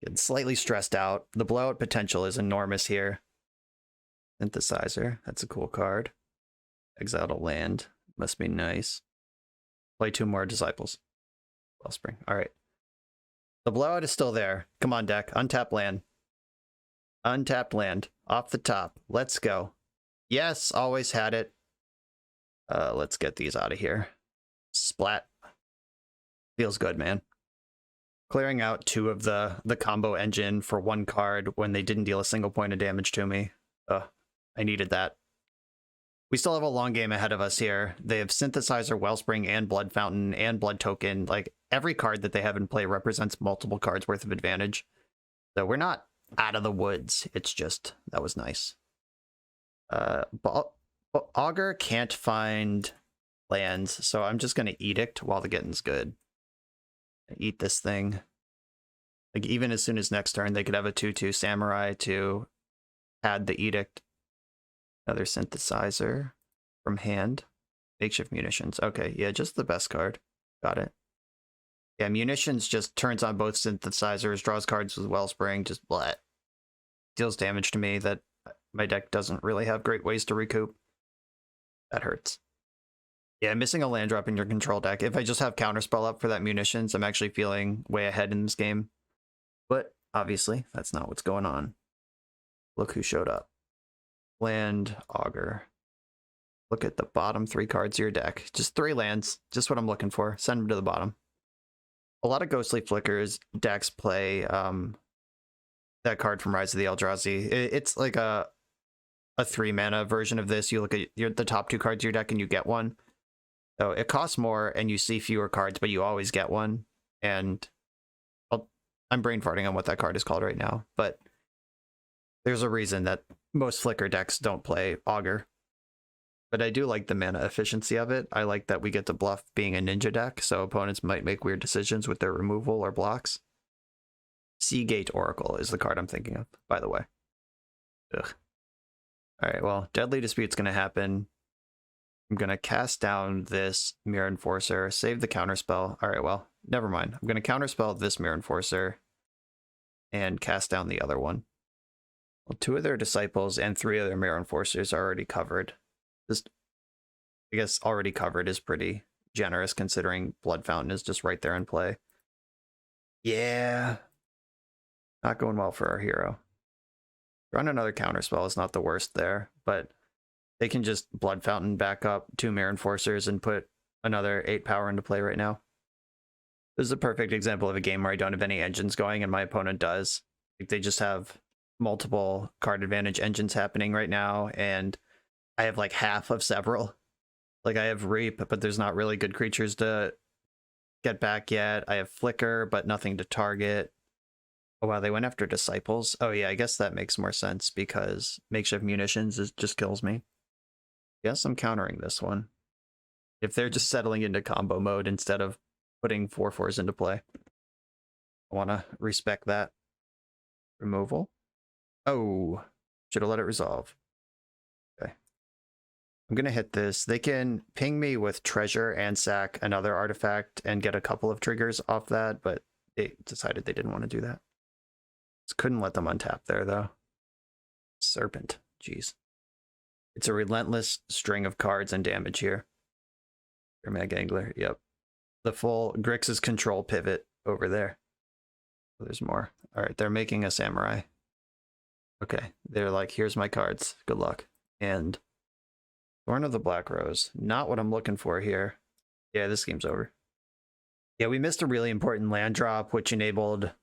Getting slightly stressed out. The blowout potential is enormous here. Synthesizer, that's a cool card. Exile to land, must be nice. Play 2 more Disciples. Wellspring, alright. The blowout is still there. Come on, deck, untap land. Untapped land, off the top. Let's go. Yes, always had it. Let's get these out of here. Splat. Feels good, man. Clearing out 2 of the combo engine for 1 card when they didn't deal a single point of damage to me. I needed that. We still have a long game ahead of us here. They have Synthesizer, Wellspring, and Blood Fountain, and Blood Token. Like, every card that they have in play represents multiple cards worth of advantage. So we're not out of the woods. It's just, that was nice. Augur can't find lands, so I'm just going to Edict while the getting's good. Eat this thing. Like, even as soon as next turn, they could have a 2/2 Samurai to add the Edict. Another Synthesizer from hand. Makeshift Munitions. Okay, yeah, just the best card. Got it. Yeah, Munitions just turns on both Synthesizers, draws cards with Wellspring, just blah. Deals damage to me that my deck doesn't really have great ways to recoup. That hurts. Yeah, missing a land drop in your control deck. If I just have Counterspell up for that Munitions, I'm actually feeling way ahead in this game. But obviously, that's not what's going on. Look who showed up. Land, Augur. Look at the bottom 3 cards of your deck. Just 3 lands. Just what I'm looking for. Send them to the bottom. A lot of Ghostly Flickers decks play that card from Rise of the Eldrazi. It's like a 3-mana version of this. You look at the top 2 cards of your deck and you get one. So it costs more and you see fewer cards, but you always get one. And I'm brain farting on what that card is called right now. But there's a reason that most Flicker decks don't play Augur. But I do like the mana efficiency of it. I like that we get to bluff being a ninja deck, so opponents might make weird decisions with their removal or blocks. Seagate Oracle is the card I'm thinking of, by the way. Ugh. Alright, well, Deadly Dispute's going to happen. I'm going to cast down this Mirror Enforcer, save the counterspell. Alright, well, never mind. I'm going to counterspell this Mirror Enforcer and cast down the other one. Well, 2 of their Disciples and 3 of their Mirror Enforcers are already covered. Just, I guess, already covered is pretty generous considering Blood Fountain is just right there in play. Yeah. Not going well for our hero. Run another Counterspell is not the worst there, but they can just Blood Fountain back up 2 Mirror Enforcers and put another 8 power into play right now. This is a perfect example of a game where I don't have any engines going and my opponent does. Like, they just have multiple card advantage engines happening right now, and I have like half of several. Like, I have Reap, but there's not really good creatures to get back yet. I have Flicker, but nothing to target. Oh wow, they went after Disciples. Oh yeah, I guess that makes more sense because Makeshift Munitions just kills me. Yes, I'm countering this one. If they're just settling into combo mode instead of putting 4/4s into play. I want to respect that. Removal. Oh, should have let it resolve. Okay. I'm going to hit this. They can ping me with Treasure and sack another artifact and get a couple of triggers off that, but they decided they didn't want to do that. Just couldn't let them untap there, though. Serpent. Jeez. It's a relentless string of cards and damage here. Mega Angler. Yep. The full Grixis control pivot over there. Oh, there's more. All right, they're making a Samurai. Okay, they're like, here's my cards. Good luck. And Thorn of the Black Rose. Not what I'm looking for here. Yeah, this game's over. Yeah, we missed a really important land drop, which enabled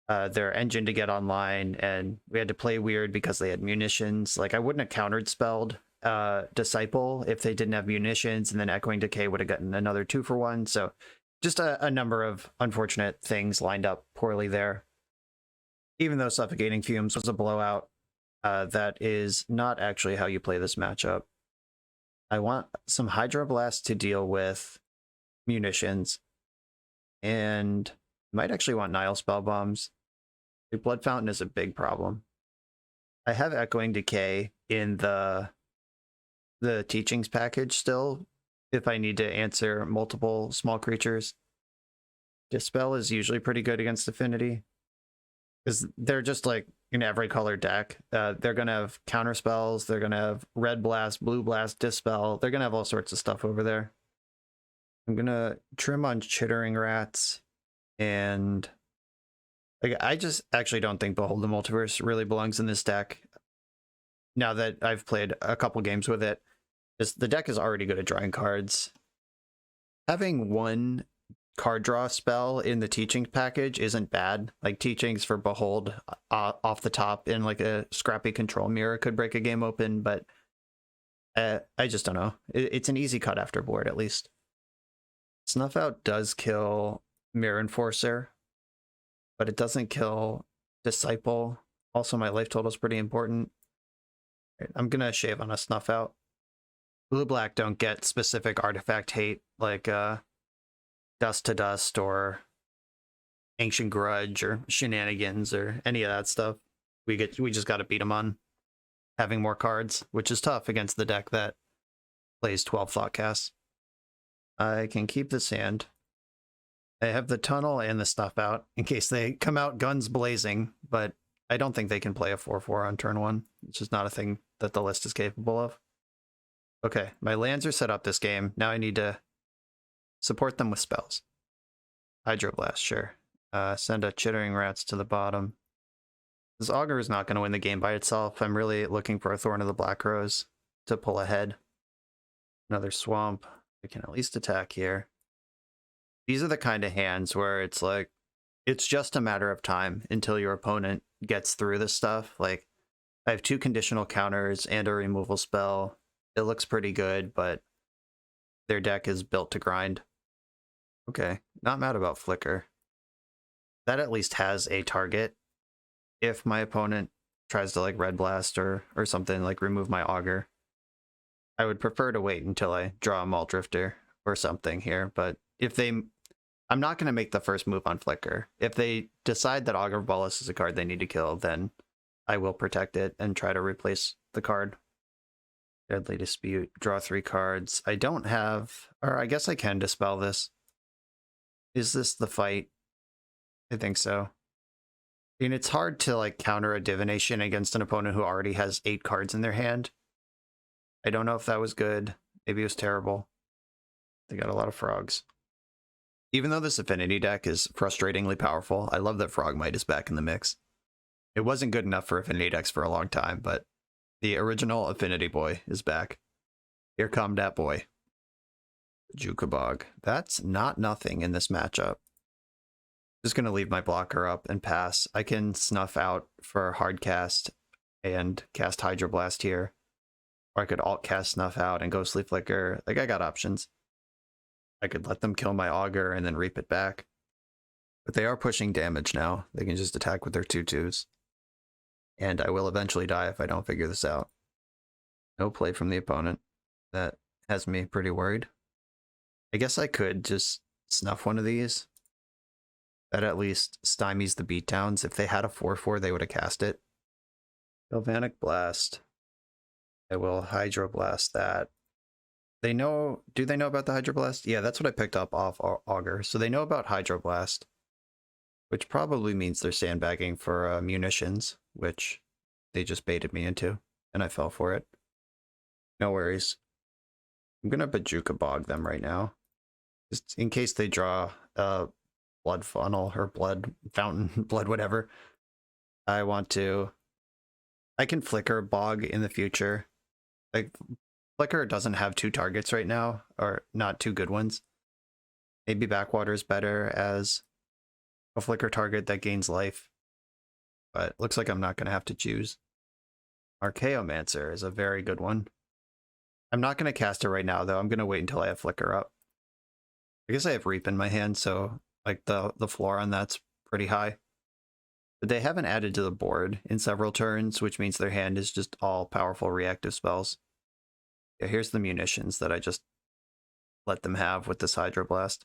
their engine to get online, and we had to play weird because they had munitions. Like, I wouldn't have countered spelled Disciple if they didn't have munitions, and then Echoing Decay would have gotten another 2-for-1. So just a number of unfortunate things lined up poorly there. Even though Suffocating Fumes was a blowout, that is not actually how you play this matchup. I want some Hydroblast to deal with munitions, and might actually want Nile Spell Bombs. The Blood Fountain is a big problem. I have Echoing Decay in the teachings package still, if I need to answer multiple small creatures. Dispel is usually pretty good against Affinity, because they're just like in every color deck. They're going to have counter spells, they're going to have Red Blast, Blue Blast, Dispel, they're going to have all sorts of stuff over there. I'm going to trim on Chittering Rats, and like, I just actually don't think Behold the Multiverse really belongs in this deck. Now that I've played a couple games with it, the deck is already good at drawing cards. Having one card draw spell in the Teachings package isn't bad. Like, Teachings for Behold off the top in like a scrappy control mirror could break a game open, but I just don't know. It's an easy cut after board, at least. Snuff Out does kill Mirror Enforcer, but it doesn't kill Disciple. Also, my life total is pretty important. I'm gonna shave on a Snuff Out. Blue-black don't get specific artifact hate like Dust to Dust or Ancient Grudge or Shenanigans or any of that stuff. We just got to beat them on having more cards, which is tough against the deck that plays 12 Thoughtcasts. I can keep this hand. I have the Tunnel and the Snuff Out in case they come out guns blazing, but I don't think they can play a 4/4 on turn 1. It's just not a thing that the list is capable of. Okay, my lands are set up this game. Now I need to support them with spells. Hydroblast, sure. Send a Chittering Rats to the bottom. This Augur is not going to win the game by itself. I'm really looking for a Thorn of the Black Rose to pull ahead. Another Swamp. I can at least attack here. These are the kind of hands where it's like, it's just a matter of time until your opponent gets through this stuff. Like, I have 2 conditional counters and a removal spell. It looks pretty good, but their deck is built to grind. Okay, not mad about Flicker. That at least has a target. If my opponent tries to like Red Blast or something, like remove my Augur, I would prefer to wait until I draw a Malt Drifter or something here. But if they... I'm not going to make the first move on Flicker. If they decide that Augur of Bolas is a card they need to kill, then I will protect it and try to replace the card. Deadly Dispute, draw 3 cards. I don't have... Or I guess I can dispel this. Is this the fight? I think so. I mean, it's hard to like counter a Divination against an opponent who already has 8 cards in their hand. I don't know if that was good. Maybe it was terrible. They got a lot of frogs. Even though this Affinity deck is frustratingly powerful, I love that Frogmite is back in the mix. It wasn't good enough for Affinity decks for a long time, but the original Affinity boy is back. Here come that boy. Jukabog. That's not nothing in this matchup. Just going to leave my blocker up and pass. I can Snuff Out for hard cast and cast Hydroblast here. Or I could alt cast Snuff Out and Ghostly Flicker. Like, I got options. I could let them kill my Augur and then reap it back. But they are pushing damage now. They can just attack with their 2/2s. And I will eventually die if I don't figure this out. No play from the opponent. That has me pretty worried. I guess I could just snuff one of these. That at least stymies the beatdowns. If they had a 4/4, they would have cast it. Galvanic Blast. I will Hydroblast that. They know... Do they know about the Hydroblast? Yeah, that's what I picked up off Augur. So they know about Hydroblast, which probably means they're sandbagging for munitions, which they just baited me into, and I fell for it. No worries. I'm going to Bajuka Bog them right now, just in case they draw a Blood Funnel or Blood Fountain, Blood whatever. I can Flicker Bog in the future. Like, Flicker doesn't have 2 targets right now, or not 2 good ones. Maybe Backwater is better as a Flicker target that gains life, but looks like I'm not going to have to choose. Archaeomancer is a very good one. I'm not going to cast it right now, though. I'm going to wait until I have Flicker up. I guess I have Reap in my hand, so like the floor on that's pretty high. But they haven't added to the board in several turns, which means their hand is just all powerful reactive spells. Yeah, here's the munitions that I just let them have with this Hydroblast.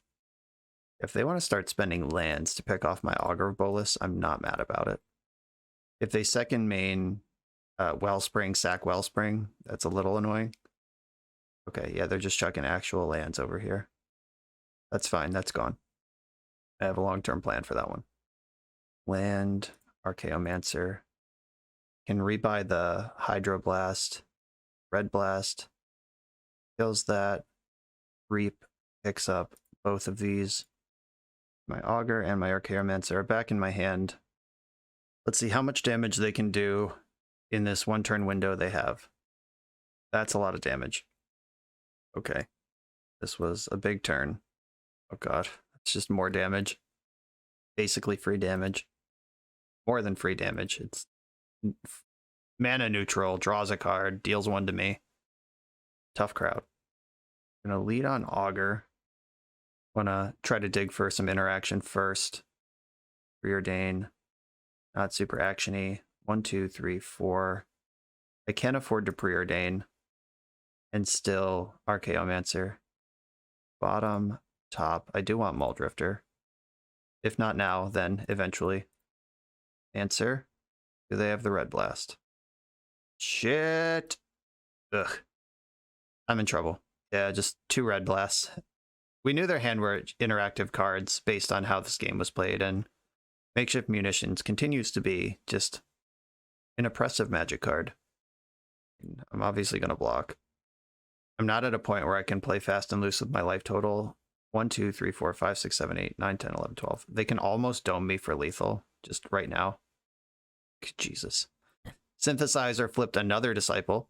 If they want to start spending lands to pick off my Augur of Bolas, I'm not mad about it. If they second main Wellspring, sack Wellspring. That's a little annoying. Okay, yeah, they're just chucking actual lands over here. That's fine, that's gone. I have a long-term plan for that one. Land, Archaeomancer. Can rebuy the Hydroblast, Red Blast. Kills that. Reap picks up both of these. My Augur and my Archaeomancer are back in my hand. Let's see how much damage they can do in this one-turn window they have. That's a lot of damage. Okay. This was a big turn. Oh god, it's just more damage. Basically free damage. More than free damage. It's mana neutral, draws a card, deals one to me. Tough crowd. I'm gonna lead on Augur. Wanna try to dig for some interaction first. Preordain. Not super actiony. 1, 2, 3, 4. I can't afford to preordain. And still Archaeomancer. Bottom, top. I do want Muldrifter. If not now, then eventually. Answer. Do they have the Red Blast? Shit! Ugh. I'm in trouble. Yeah, just 2 Red Blasts. We knew their hand were interactive cards based on how this game was played, and Makeshift Munitions continues to be just an oppressive Magic card. I'm obviously going to block. I'm not at a point where I can play fast and loose with my life total. 1, 2, 3, 4, 5, 6, 7, 8, 9, 10, 11, 12. They can almost dome me for lethal, just right now. Jesus. Synthesizer flipped another Disciple.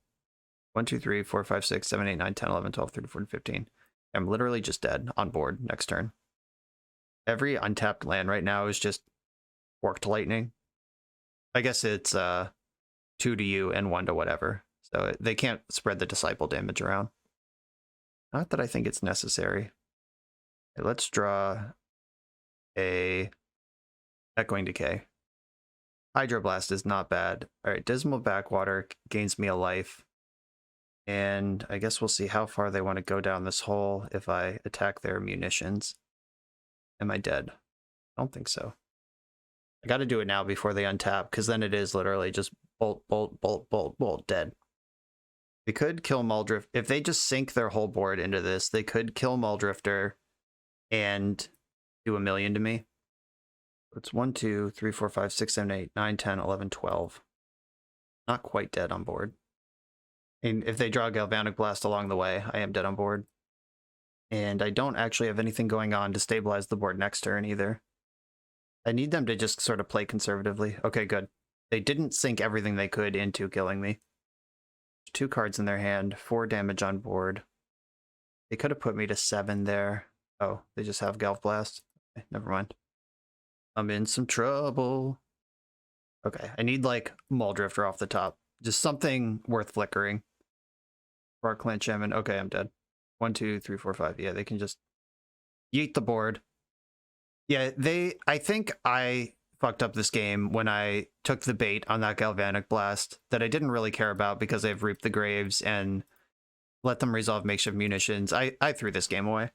1, 2, 3, 4, 5, 6, 7, 8, 9, 10, 11, 12, 13, 14, 15. I'm literally just dead on board next turn. Every untapped land right now is just Forked Lightning. I guess it's 2 to you and 1 to whatever. So they can't spread the Disciple damage around. Not that I think it's necessary. Okay, let's draw a Echoing Decay. Hydroblast is not bad. All right, Dismal Backwater gains me a life. And I guess we'll see how far they want to go down this hole if I attack their munitions. Am I dead? I don't think so. I got to do it now before they untap, because then it is literally just bolt, bolt, bolt, bolt, bolt, dead. They could kill Muldrifter. If they just sink their whole board into this, they could kill Muldrifter and do 1,000,000 to me. It's 1, 2, 3, 4, 5, 6, 7, 8, 9, 10, 11, 12. Not quite dead on board. And if they draw Galvanic Blast along the way, I am dead on board. And I don't actually have anything going on to stabilize the board next turn either. I need them to just sort of play conservatively. Okay, good. They didn't sink everything they could into killing me. 2 cards in their hand, 4 damage on board. They could have put me to 7 there. Oh, they just have Galv Blast. Okay, never mind. I'm in some trouble. Okay, I need like Muldrifter off the top. Just something worth flickering. Rock Clan Shaman. Okay, I'm dead. 1, 2, 3, 4, 5. Yeah, they can just yeet the board. Yeah, I think I fucked up this game when I took the bait on that Galvanic Blast that I didn't really care about because they've reaped the graves and let them resolve Makeshift Munitions. I threw this game away.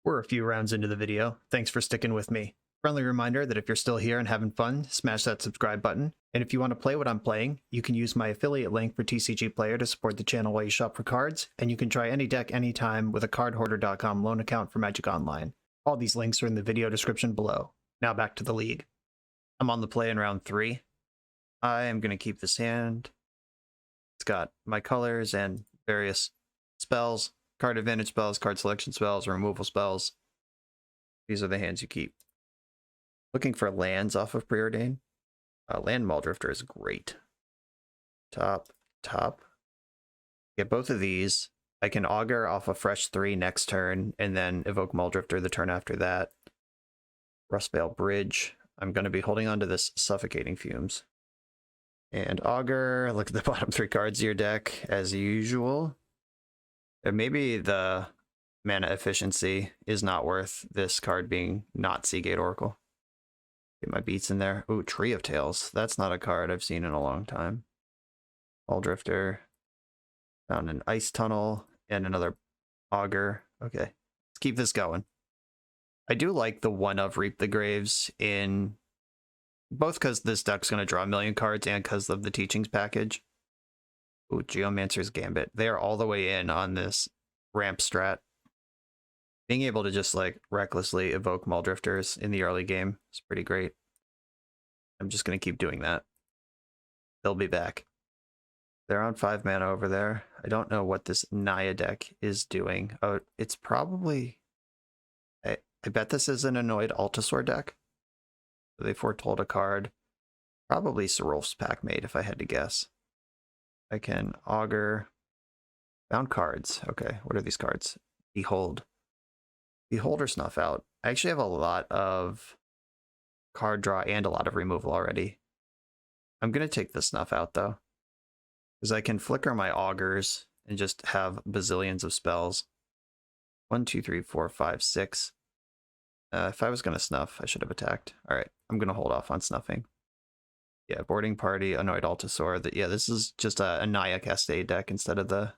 We're a few rounds into the video. Thanks for sticking with me. Friendly reminder that if you're still here and having fun, smash that subscribe button. And if you want to play what I'm playing, you can use my affiliate link for TCG Player to support the channel while you shop for cards, and you can try any deck anytime with a cardhoarder.com loan account for Magic Online. All these links are in the video description below. Now back to the league. I'm on the play in round 3. I am going to keep this hand. It's got my colors and various spells, card advantage spells, card selection spells, removal spells. These are the hands you keep. Looking for lands off of Preordain. Land Muldrifter is great. Top. Get both of these. I can Augur off a fresh 3 next turn, and then evoke Muldrifter the turn after that. Rustveil Bridge. I'm going to be holding on to this Suffocating Fumes. And Augur, look at the bottom 3 cards of your deck, as usual. And maybe the mana efficiency is not worth this card being not Seagate Oracle. Get my beats in there. Ooh, Tree of Tales. That's not a card I've seen in a long time. Muldrifter. Found an Ice Tunnel and another Augur. Okay, let's keep this going. I do like the one of Reap the Graves in both because this deck's going to draw a million cards and because of the Teachings package. Ooh, Geomancer's Gambit. They are all the way in on this ramp strat. Being able to just like recklessly evoke Muldrifters in the early game is pretty great. I'm just going to keep doing that. They'll be back. They're on 5 mana over there. I don't know what this Naya deck is doing. Oh, it's probably... I bet this is an Annoyed Altasaur deck. So they foretold a card. Probably Serulf's Packmate, if I had to guess. I can augur. Found cards. Okay, what are these cards? Behold. Behold or Snuff Out. I actually have a lot of card draw and a lot of removal already. I'm going to take the Snuff Out, though. Because I can flicker my augurs and just have bazillions of spells. 1, 2, 3, 4, 5, 6. If I was going to snuff, I should have attacked. All right, I'm going to hold off on snuffing. Yeah, Boarding Party, Annoyed Altasaur. Yeah, this is just a Naya Cascade deck instead of the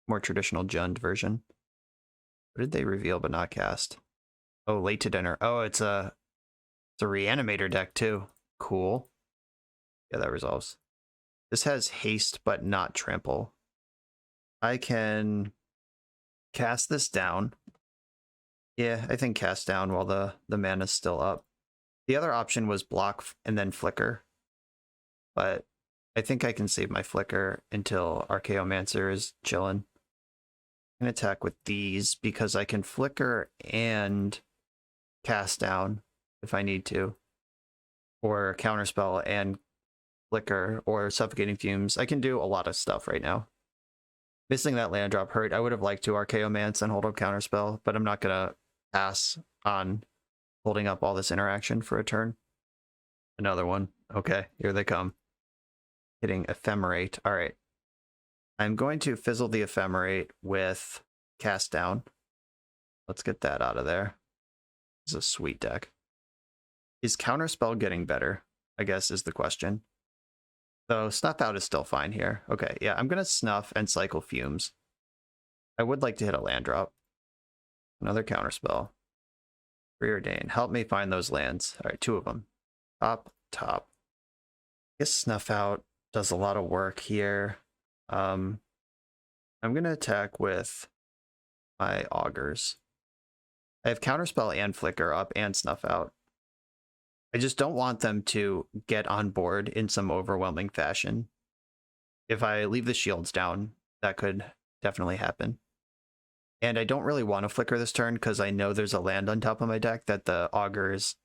more traditional Jund version. What did they reveal but not cast? Oh, Late to Dinner. Oh, it's a Reanimator deck too. Cool. Yeah, that resolves. This has haste but not trample. I can cast this down. Yeah, I think cast down while the mana's still up. The other option was block and then flicker. But I think I can save my flicker until Archaeomancer is chilling. I can attack with these because I can flicker and cast down if I need to. Or counterspell and flicker or suffocating fumes. I can do a lot of stuff right now. Missing that land drop hurt. I would have liked to Archaeomance and hold up counterspell, but I'm not gonna pass on holding up all this interaction for a turn. Another one. Okay, here they come. Hitting Ephemerate. All right. I'm going to fizzle the Ephemerate with Cast Down. Let's get that out of there. This is a sweet deck. Is Counterspell getting better? I guess is the question. So Snuff Out is still fine here. Okay, yeah, I'm going to Snuff and cycle Fumes. I would like to hit a land drop. Another Counterspell. Preordain. Help me find those lands. All right, 2 of them. Top. I guess Snuff Out does a lot of work here. I'm going to attack with my Augurs. I have Counterspell and Flicker up and Snuff Out. I just don't want them to get on board in some overwhelming fashion. If I leave the shields down, that could definitely happen. And I don't really want to flicker this turn because I know there's a land on top of my deck that the Augurs,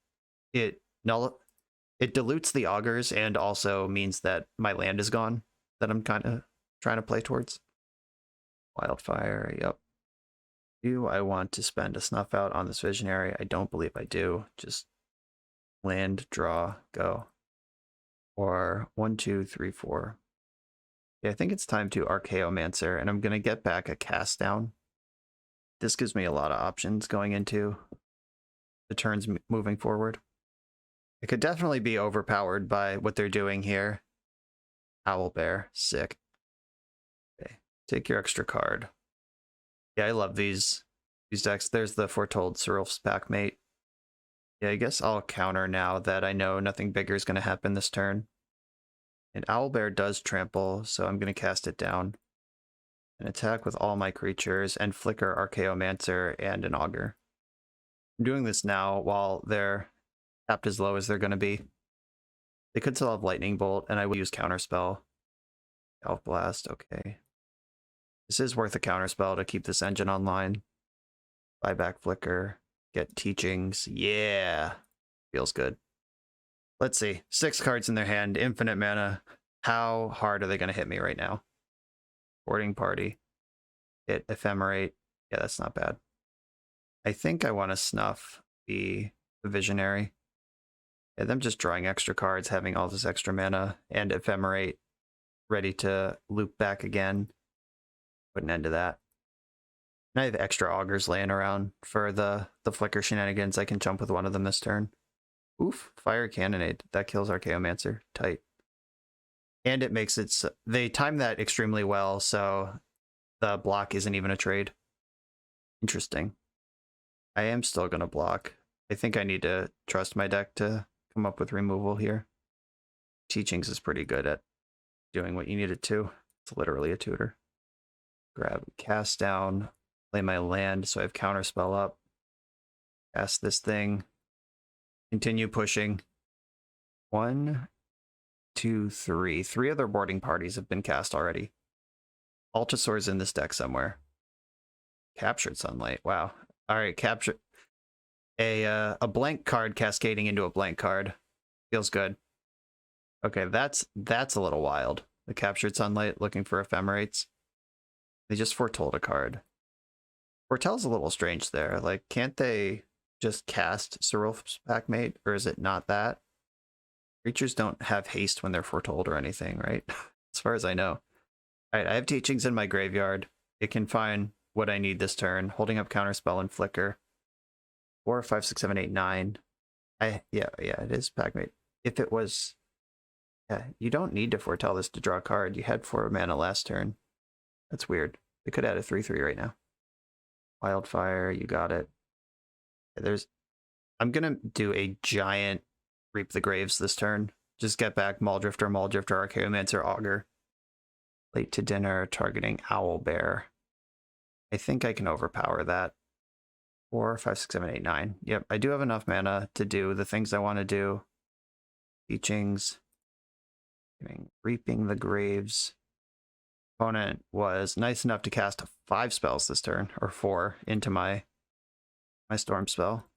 it dilutes the Augurs and also means that my land is gone that I'm kind of trying to play towards. Wildfire, yep. Do I want to spend a Snuff Out on this Visionary? I don't believe I do. Just land, draw, go. Or 1, 2, 3, 4. Yeah, I think it's time to Archaeomancer, and I'm going to get back a Cast Down. This gives me a lot of options going into the turns moving forward. It could definitely be overpowered by what they're doing here. Owlbear, sick. Okay, take your extra card. Yeah, I love these decks. There's the Foretold Serulf's Packmate. Yeah, I guess I'll counter now that I know nothing bigger is going to happen this turn. And Owlbear does trample, so I'm going to cast it down. And attack with all my creatures and flicker Archaeomancer and an Augur. I'm doing this now while they're tapped as low as they're going to be. They could still have Lightning Bolt, and I will use Counterspell. Elf Blast, okay. This is worth a Counterspell to keep this engine online. Buyback Flicker. Get Teachings. Yeah. Feels good. Let's see. 6 cards in their hand. Infinite mana. How hard are they going to hit me right now? Boarding Party. Hit Ephemerate. Yeah, that's not bad. I think I want to snuff the Visionary. Yeah, them just drawing extra cards, having all this extra mana, and Ephemerate ready to loop back again. Put an end to that. And I have extra Augurs laying around for the flicker shenanigans. I can jump with one of them this turn. Oof, Fire Cannonade. That kills Archaeomancer. Tight. And it makes it... They time that extremely well, so the block isn't even a trade. Interesting. I am still going to block. I think I need to trust my deck to come up with removal here. Teachings is pretty good at doing what you need it to. It's literally a tutor. Grab, cast down, play my land so I have counterspell up. Cast this thing. Continue pushing. 1, 2, 3. 3 other boarding parties have been cast already. Altasaur's in this deck somewhere. Captured Sunlight. Wow. All right, capture a blank card cascading into a blank card. Feels good. Okay, that's a little wild. The Captured Sunlight looking for Ephemerates. They just foretold a card. Foretell's a little strange there. Like, can't they just cast Cerulph's Packmate, or is it not that? Creatures don't have haste when they're foretold or anything, right? As far as I know. All right, I have Teachings in my graveyard. It can find what I need this turn. Holding up Counterspell and Flicker. 4, 5, 6, 7, 8, 9. Yeah, it is Packmate. If it was... Yeah, you don't need to foretell this to draw a card. You had 4 mana last turn. That's weird. They could add a 3/3 right now. Wildfire, you got it. I'm gonna do a giant Reap the Graves this turn. Just get back Muldrifter, Archaeomancer, Augur. Late to dinner, targeting Owlbear. I think I can overpower that. 4, 5, 6, 7, 8, 9. Yep, I do have enough mana to do the things I want to do. Teachings. Reaping the Graves. Opponent was nice enough to cast 5 spells this turn, or 4, into my Storm spell.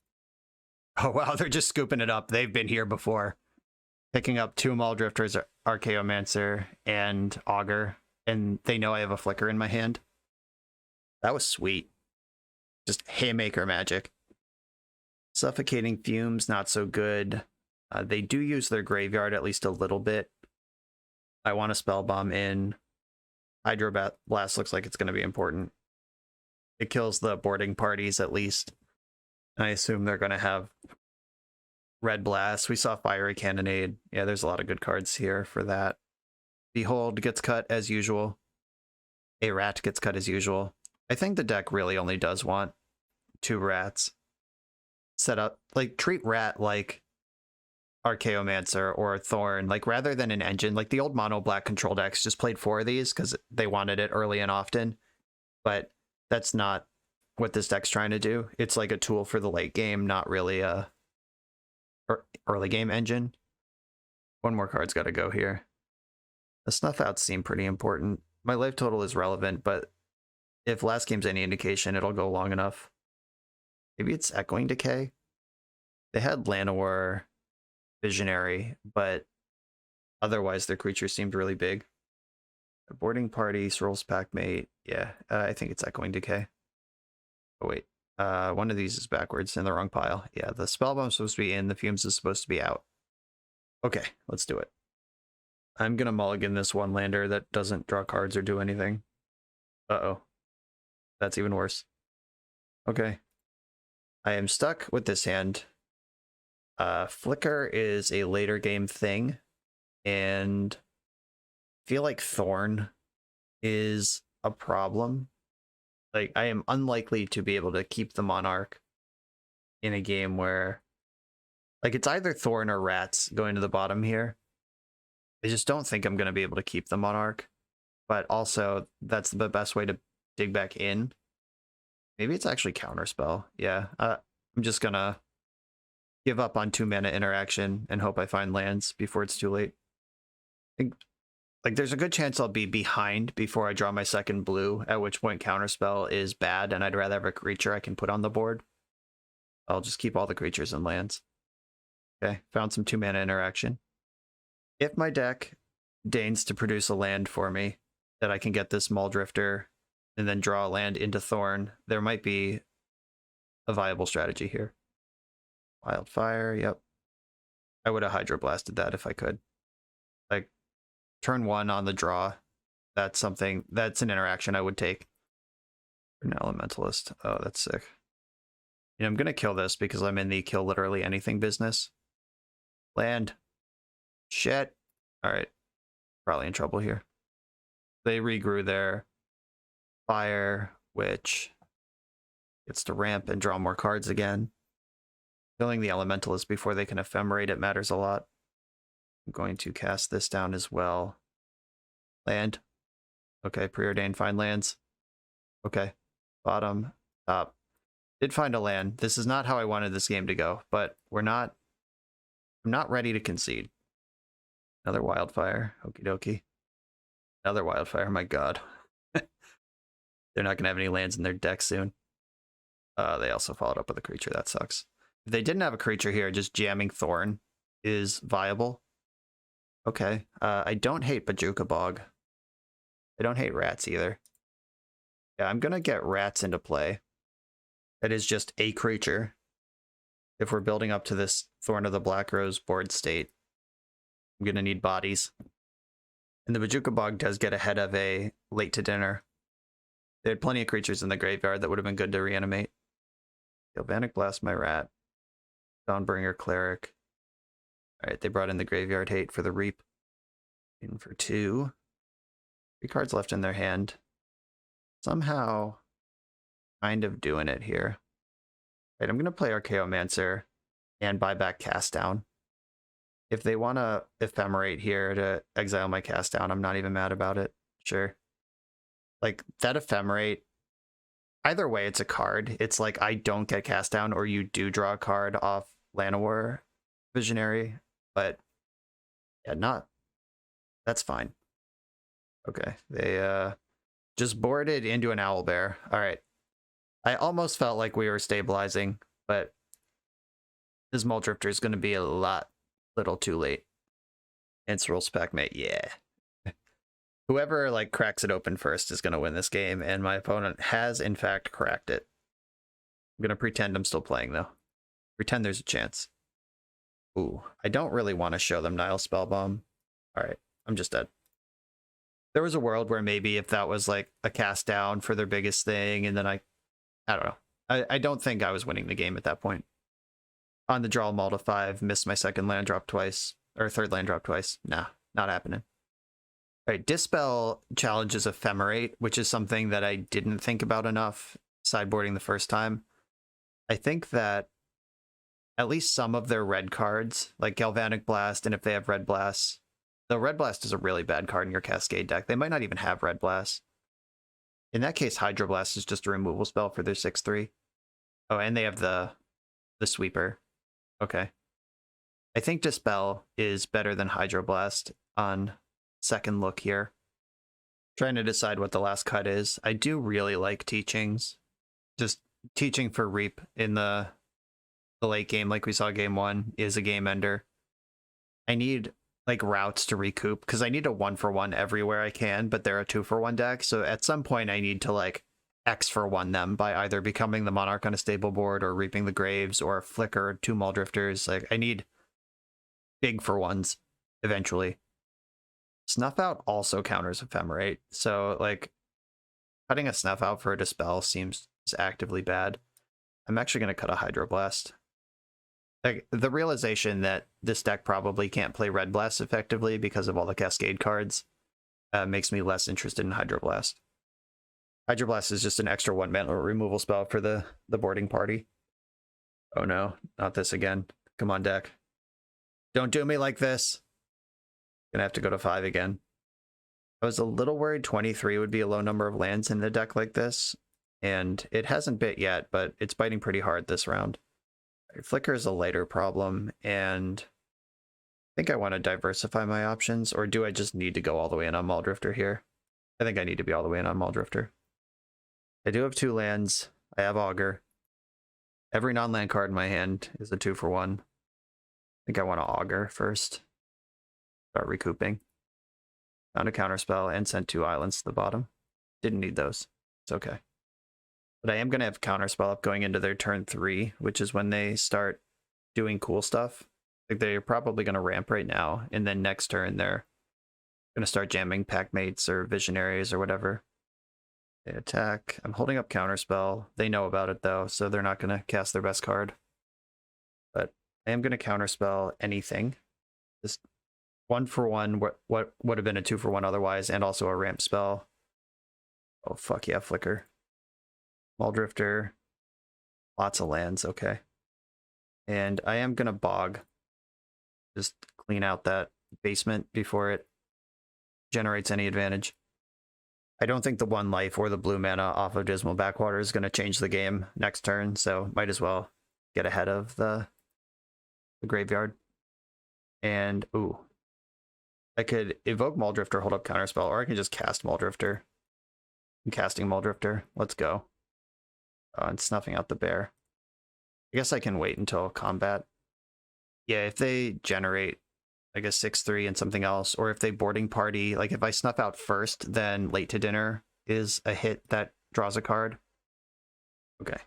Oh wow, they're just scooping it up. They've been here before. Picking up 2 Muldrifters, Archaeomancer, and Augur, and they know I have a Flicker in my hand. That was sweet. Just haymaker magic. Suffocating Fumes, not so good. They do use their graveyard at least a little bit. I want a Spellbomb in. Hydroblast looks like it's going to be important. It kills the boarding parties at least. I assume they're going to have Red Blast. We saw Fiery Cannonade. Yeah, there's a lot of good cards here for that. Behold gets cut as usual. A rat gets cut as usual. I think the deck really only does want 2 rats. Set up, like, treat rat like Archaeomancer or Thorn, like, rather than an engine. Like, the old mono black control decks just played 4 of these because they wanted it early and often. But that's not what this deck's trying to do. It's like a tool for the late game, not really a early game engine. 1 more card's got to go here. The snuff outs seem pretty important. My life total is relevant, but if last game's any indication, it'll go long enough. Maybe it's Echoing Decay. They had Llanowar, Visionary, but otherwise their creatures seemed really big. A boarding party, Cerulph's Packmate. Yeah, I think it's Echoing Decay. Oh wait, one of these is backwards in the wrong pile. Yeah, the Spellbomb's supposed to be in, the Fumes is supposed to be out. Okay, let's do it. I'm gonna mulligan this 1-lander that doesn't draw cards or do anything. Uh-oh. That's even worse. Okay. I am stuck with this hand. Flicker is a later game thing, and I feel like Thorn is a problem. Like, I am unlikely to be able to keep the Monarch in a game where, like, it's either Thorn or Rats going to the bottom here. I just don't think I'm going to be able to keep the Monarch, but also that's the best way to dig back in. Maybe it's actually Counterspell. Yeah, I'm just going to give up on 2 mana interaction and hope I find lands before it's too late. I think, like, there's a good chance I'll be behind before I draw my second blue, at which point Counterspell is bad and I'd rather have a creature I can put on the board. I'll just keep all the creatures and lands. Okay, found some 2 mana interaction. If my deck deigns to produce a land for me that I can get this Muldrifter and then draw a land into Thorn, there might be a viable strategy here. Wildfire, yep. I would have Hydroblasted that if I could. Like, turn 1 on the draw, that's an interaction I would take. An Elementalist, oh, that's sick. You know, I'm gonna kill this because I'm in the kill literally anything business. Land. Shit. Alright. Probably in trouble here. They regrew their Fire, which gets to ramp and draw more cards again. Killing the elementalists before they can ephemerate it matters a lot. I'm going to cast this down as well. Land. Okay, preordained find lands. Okay, bottom, top. Did find a land. This is not how I wanted this game to go, but I'm not ready to concede. Another wildfire. Okie dokie. Another wildfire. My god. They're not going to have any lands in their deck soon. They also followed up with a creature. That sucks. If they didn't have a creature here, just jamming Thorn is viable. Okay. I don't hate Bojuka Bog. I don't hate rats either. Yeah, I'm going to get rats into play. That is just a creature. If we're building up to this Thorn of the Black Rose board state, I'm going to need bodies. And the Bojuka Bog does get ahead of a late to dinner. They had plenty of creatures in the graveyard that would have been good to reanimate. Galvanic Blast my rat. Dawnbringer Cleric. Alright, they brought in the Graveyard Hate for the Reap. In for 2. 3 cards left in their hand. Somehow, kind of doing it here. Right, I'm going to play Archaeomancer and buy back Cast Down. If they want to ephemerate here to exile my Cast Down, I'm not even mad about it. Sure. Like, that ephemerate, either way, it's a card. It's like, I don't get Cast Down, or you do draw a card off Llanowar Visionary, but yeah, that's fine. Okay, they just boarded into an Owlbear. All right. I almost felt like we were stabilizing, but this Muldrifter is going to be a little too late. Roll Spec Mate, yeah. Whoever like cracks it open first is going to win this game, and my opponent has in fact cracked it. I'm going to pretend I'm still playing though. Pretend there's a chance. Ooh, I don't really want to show them Nile Spellbomb. All right, I'm just dead. There was a world where maybe if that was like a cast down for their biggest thing, and then I don't know. I don't think I was winning the game at that point. On the draw, Mull to 5, missed my second land drop twice, or third land drop twice. Nah, not happening. All right, Dispel challenges Ephemerate, which is something that I didn't think about enough sideboarding the first time. I think that at least some of their red cards, like Galvanic Blast, and if they have Red Blast, the Red Blast is a really bad card in your Cascade deck. They might not even have Red Blast. In that case, Hydroblast is just a removal spell for their 6/3. Oh, and they have the Sweeper. Okay. I think Dispel is better than Hydroblast on second look here. Trying to decide what the last cut is. I do really like Teachings. Just teaching for Reap in the late game, like we saw game 1, is a game ender. I need like routes to recoup because I need a 1-for-1 everywhere I can, but they're a 2-for-1 deck. So at some point I need to like X-for-1 them by either becoming the Monarch on a stable board or reaping the Graves or Flicker 2 Muldrifters. Like I need big for ones eventually. Snuff Out also counters Ephemerate. So like cutting a Snuff Out for a Dispel seems actively bad. I'm actually going to cut a Hydroblast. Like the realization that this deck probably can't play Red Blast effectively because of all the Cascade cards makes me less interested in Hydroblast. Hydroblast is just an extra 1-mana removal spell for the boarding party. Oh no, not this again. Come on, deck. Don't do me like this. Gonna have to go to 5 again. I was a little worried 23 would be a low number of lands in a deck like this, and it hasn't bit yet, but it's biting pretty hard this round. Flicker is a later problem, and I think I want to diversify my options, or do I just need to go all the way in on Muldrifter here? I think I need to be all the way in on Muldrifter. I do have 2 lands. I have Augur. Every non-land card in my hand is a 2-for-1. I think I want to Augur first. Start recouping. Found a counterspell and sent 2 islands to the bottom. Didn't need those. It's okay. But I am going to have counterspell up going into their turn 3, which is when they start doing cool stuff. Like they're probably going to ramp right now, and then next turn they're going to start jamming Packmates or Visionaries or whatever. They attack. I'm holding up counterspell. They know about it though, so they're not going to cast their best card. But I am going to counterspell anything. Just 1-for-1, what would have been a 2-for-1 otherwise, and also a ramp spell. Oh fuck yeah, Flicker. Muldrifter, lots of lands, okay. And I am going to bog. Just clean out that basement before it generates any advantage. I don't think the 1 life or the blue mana off of Dismal Backwater is going to change the game next turn, so might as well get ahead of the graveyard. And, ooh. I could evoke Muldrifter, hold up Counterspell, or I can just cast Muldrifter. I'm casting Muldrifter. Let's go. And snuffing out the bear. I guess I can wait until combat. Yeah, if they generate like a 6/3 and something else, or if they boarding party, like if I snuff out first, then late to dinner is a hit that draws a card. Okay.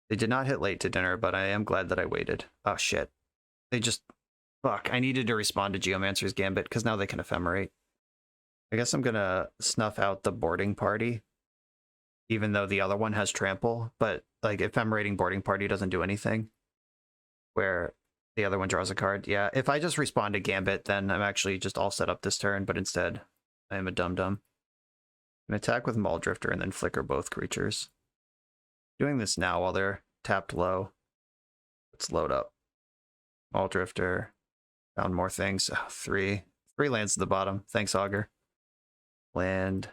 They did not hit late to dinner, but I am glad that I waited. Oh shit. They just... Fuck, I needed to respond to Geomancer's Gambit, because now they can ephemerate. I guess I'm gonna snuff out the boarding party, even though the other one has trample, but like ephemerating boarding party doesn't do anything. Where the other one draws a card. Yeah, if I just respond to Gambit, then I'm actually just all set up this turn, but instead, I am a dum-dum. I'm gonna attack with Muldrifter and then flicker both creatures. Doing this now while they're tapped low. Let's load up. Muldrifter. Found more things. Oh, 3 lands at the bottom. Thanks, Augur. Land.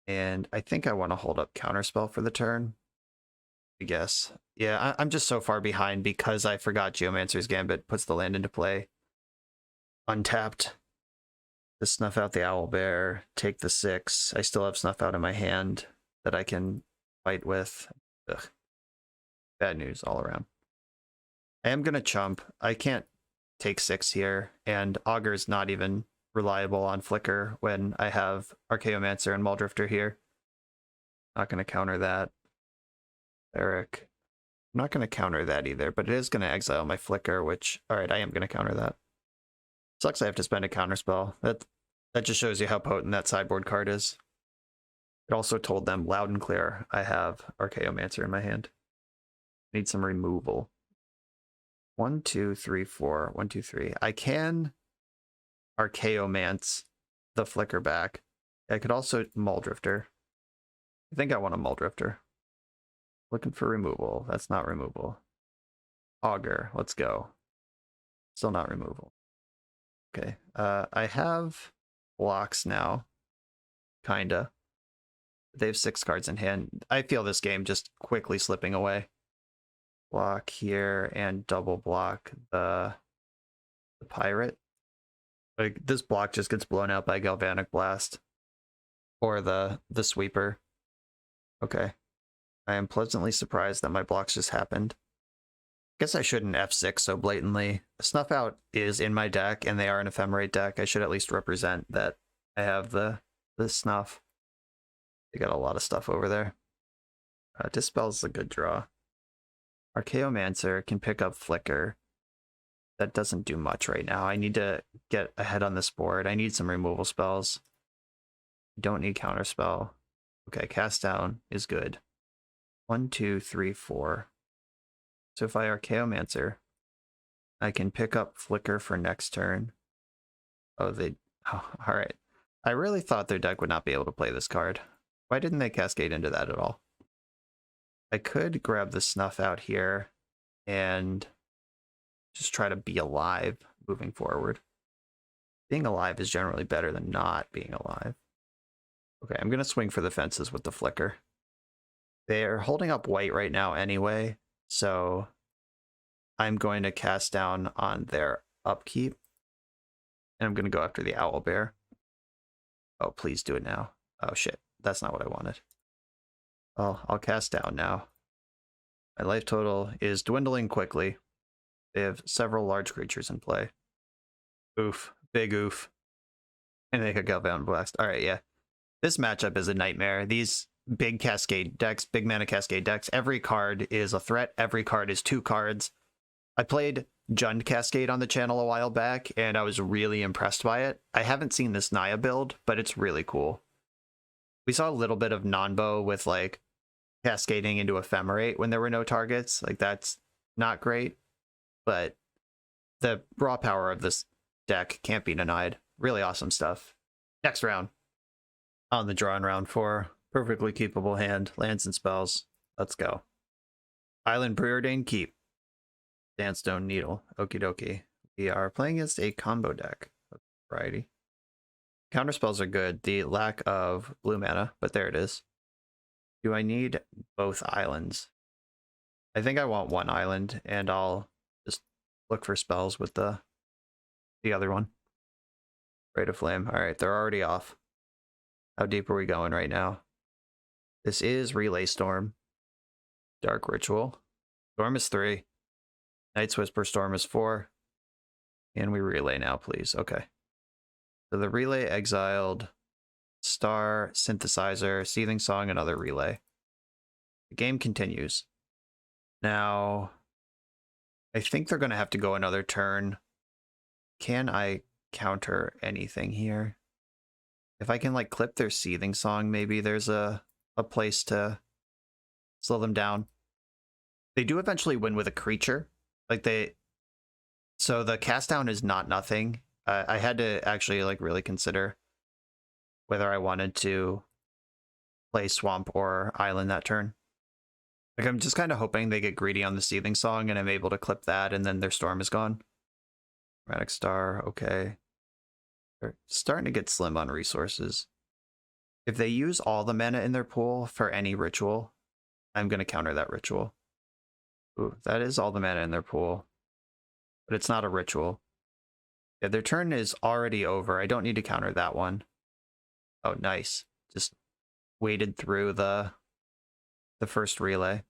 And I think I want to hold up Counterspell for the turn. I guess. Yeah, I'm just so far behind because I forgot Geomancer's Gambit puts the land into play. Untapped. To snuff out the Owlbear. Take the 6. I still have Snuff Out in my hand that I can fight with. Ugh. Bad news all around. I am going to chump. I can't take 6 here, and Augur's not even reliable on Flicker when I have Archaeomancer and Muldrifter here. Not going to counter that. Eric. I'm not going to counter that either, but it is going to exile my Flicker, which, alright, I am going to counter that. Sucks I have to spend a counterspell. That just shows you how potent that sideboard card is. It also told them loud and clear I have Archaeomancer in my hand. Need some removal. 1, 2, 3, 4. 1, 2, 3. I can Archaeomance the Flicker back. I could also Muldrifter. I think I want a Muldrifter. Looking for removal. That's not removal. Augur. Let's go. Still not removal. Okay. I have blocks now. Kinda. They have 6 cards in hand. I feel this game just quickly slipping away. Block here and double block the pirate. Like this block just gets blown out by Galvanic Blast or the sweeper. Okay. I am pleasantly surprised that my blocks just happened. Guess I shouldn't F6 so blatantly. Snuff Out is in my deck and they are an ephemerate deck. I should at least represent that I have the snuff. They got a lot of stuff over there. Dispel's a good draw. Archaeomancer can pick up Flicker. That doesn't do much right now. I need to get ahead on this board. I need some removal spells. Don't need Counterspell. Okay, Cast Down is good. 1, 2, 3, 4. So if I Archaeomancer, I can pick up Flicker for next turn. Oh, alright. I really thought their deck would not be able to play this card. Why didn't they cascade into that at all? I could grab the Snuff Out here and just try to be alive moving forward. Being alive is generally better than not being alive. Okay, I'm going to swing for the fences with the Flicker. They're holding up white right now anyway, so I'm going to cast down on their upkeep. And I'm going to go after the Owlbear. Oh, please do it now. Oh, shit. That's not what I wanted. Well, I'll cast down now. My life total is dwindling quickly. They have several large creatures in play. Oof. Big oof. And they could Galvanic Blast. Alright, yeah. This matchup is a nightmare. These big Cascade decks, big mana Cascade decks, every card is a threat. Every card is 2 cards. I played Jund Cascade on the channel a while back, and I was really impressed by it. I haven't seen this Naya build, but it's really cool. We saw a little bit of Nanbo with, like, cascading into Ephemerate when there were no targets. Like, that's not great, but the raw power of this deck can't be denied. Really awesome stuff. Next round. On the draw in round 4. Perfectly keepable hand. Lands and spells. Let's go. Island Preordained Keep. Sandstone Needle. Okie dokie. We are playing against a combo deck of variety. Counterspells are good. The lack of blue mana, but there it is. Do I need both islands? I think I want one island, and I'll just look for spells with the other one. Rite of Flame. All right, they're already off. How deep are we going right now? This is Relay Storm. Dark Ritual. Storm is 3. Night's Whisper Storm is 4. And we relay now, please. Okay. So the relay exiled Star, Synthesizer, Seething Song, another relay. The game continues. Now, I think they're going to have to go another turn. Can I counter anything here? If I can like clip their Seething Song, maybe there's a place to slow them down. They do eventually win with a creature. So the cast down is not nothing. I had to actually like really consider whether I wanted to play Swamp or Island that turn. Like I'm just kind of hoping they get greedy on the Seething Song and I'm able to clip that and then their Storm is gone. Chromatic Star, okay. They're starting to get slim on resources. If they use all the mana in their pool for any ritual, I'm going to counter that ritual. Ooh, that is all the mana in their pool. But it's not a ritual. Yeah, their turn is already over. I don't need to counter that one. Oh, nice. Just waded through the first relay.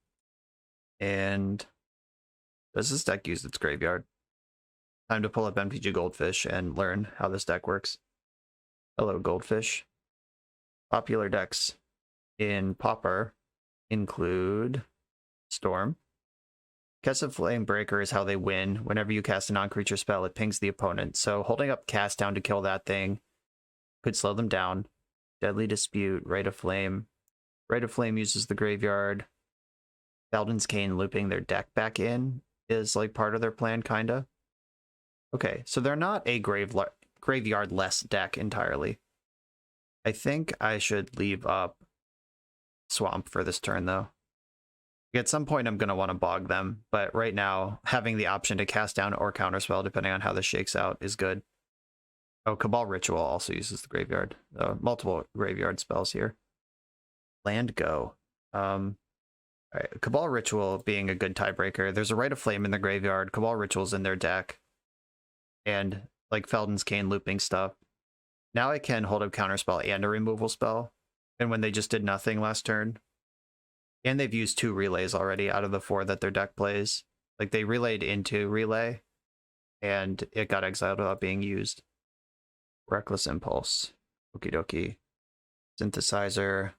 And does this deck use its graveyard? Time to pull up MTG Goldfish and learn how this deck works. Hello, Goldfish. Popular decks in Pauper include Storm. Kesset Flamebreaker is how they win. Whenever you cast a non-creature spell, it pings the opponent. So holding up cast down to kill that thing could slow them down. Deadly Dispute, Rite of Flame. Rite of Flame uses the graveyard. Feldon's Cane looping their deck back in is like part of their plan, kinda. Okay, so they're not a graveyard-less deck entirely. I think I should leave up Swamp for this turn, though. At some point, I'm going to want to bog them, but right now, having the option to cast down or counterspell, depending on how this shakes out, is good. Oh, Cabal Ritual also uses the graveyard. Multiple graveyard spells here. Land Go. All right, Cabal Ritual being a good tiebreaker. There's a Rite of Flame in the graveyard. Cabal Ritual's in their deck. And like Feldon's Cane looping stuff. Now I can hold up counterspell and a removal spell. And when they just did nothing last turn. And they've used 2 relays already out of the 4 that their deck plays. Like they relayed into relay. And it got exiled without being used. Reckless Impulse. Okie dokie. Synthesizer.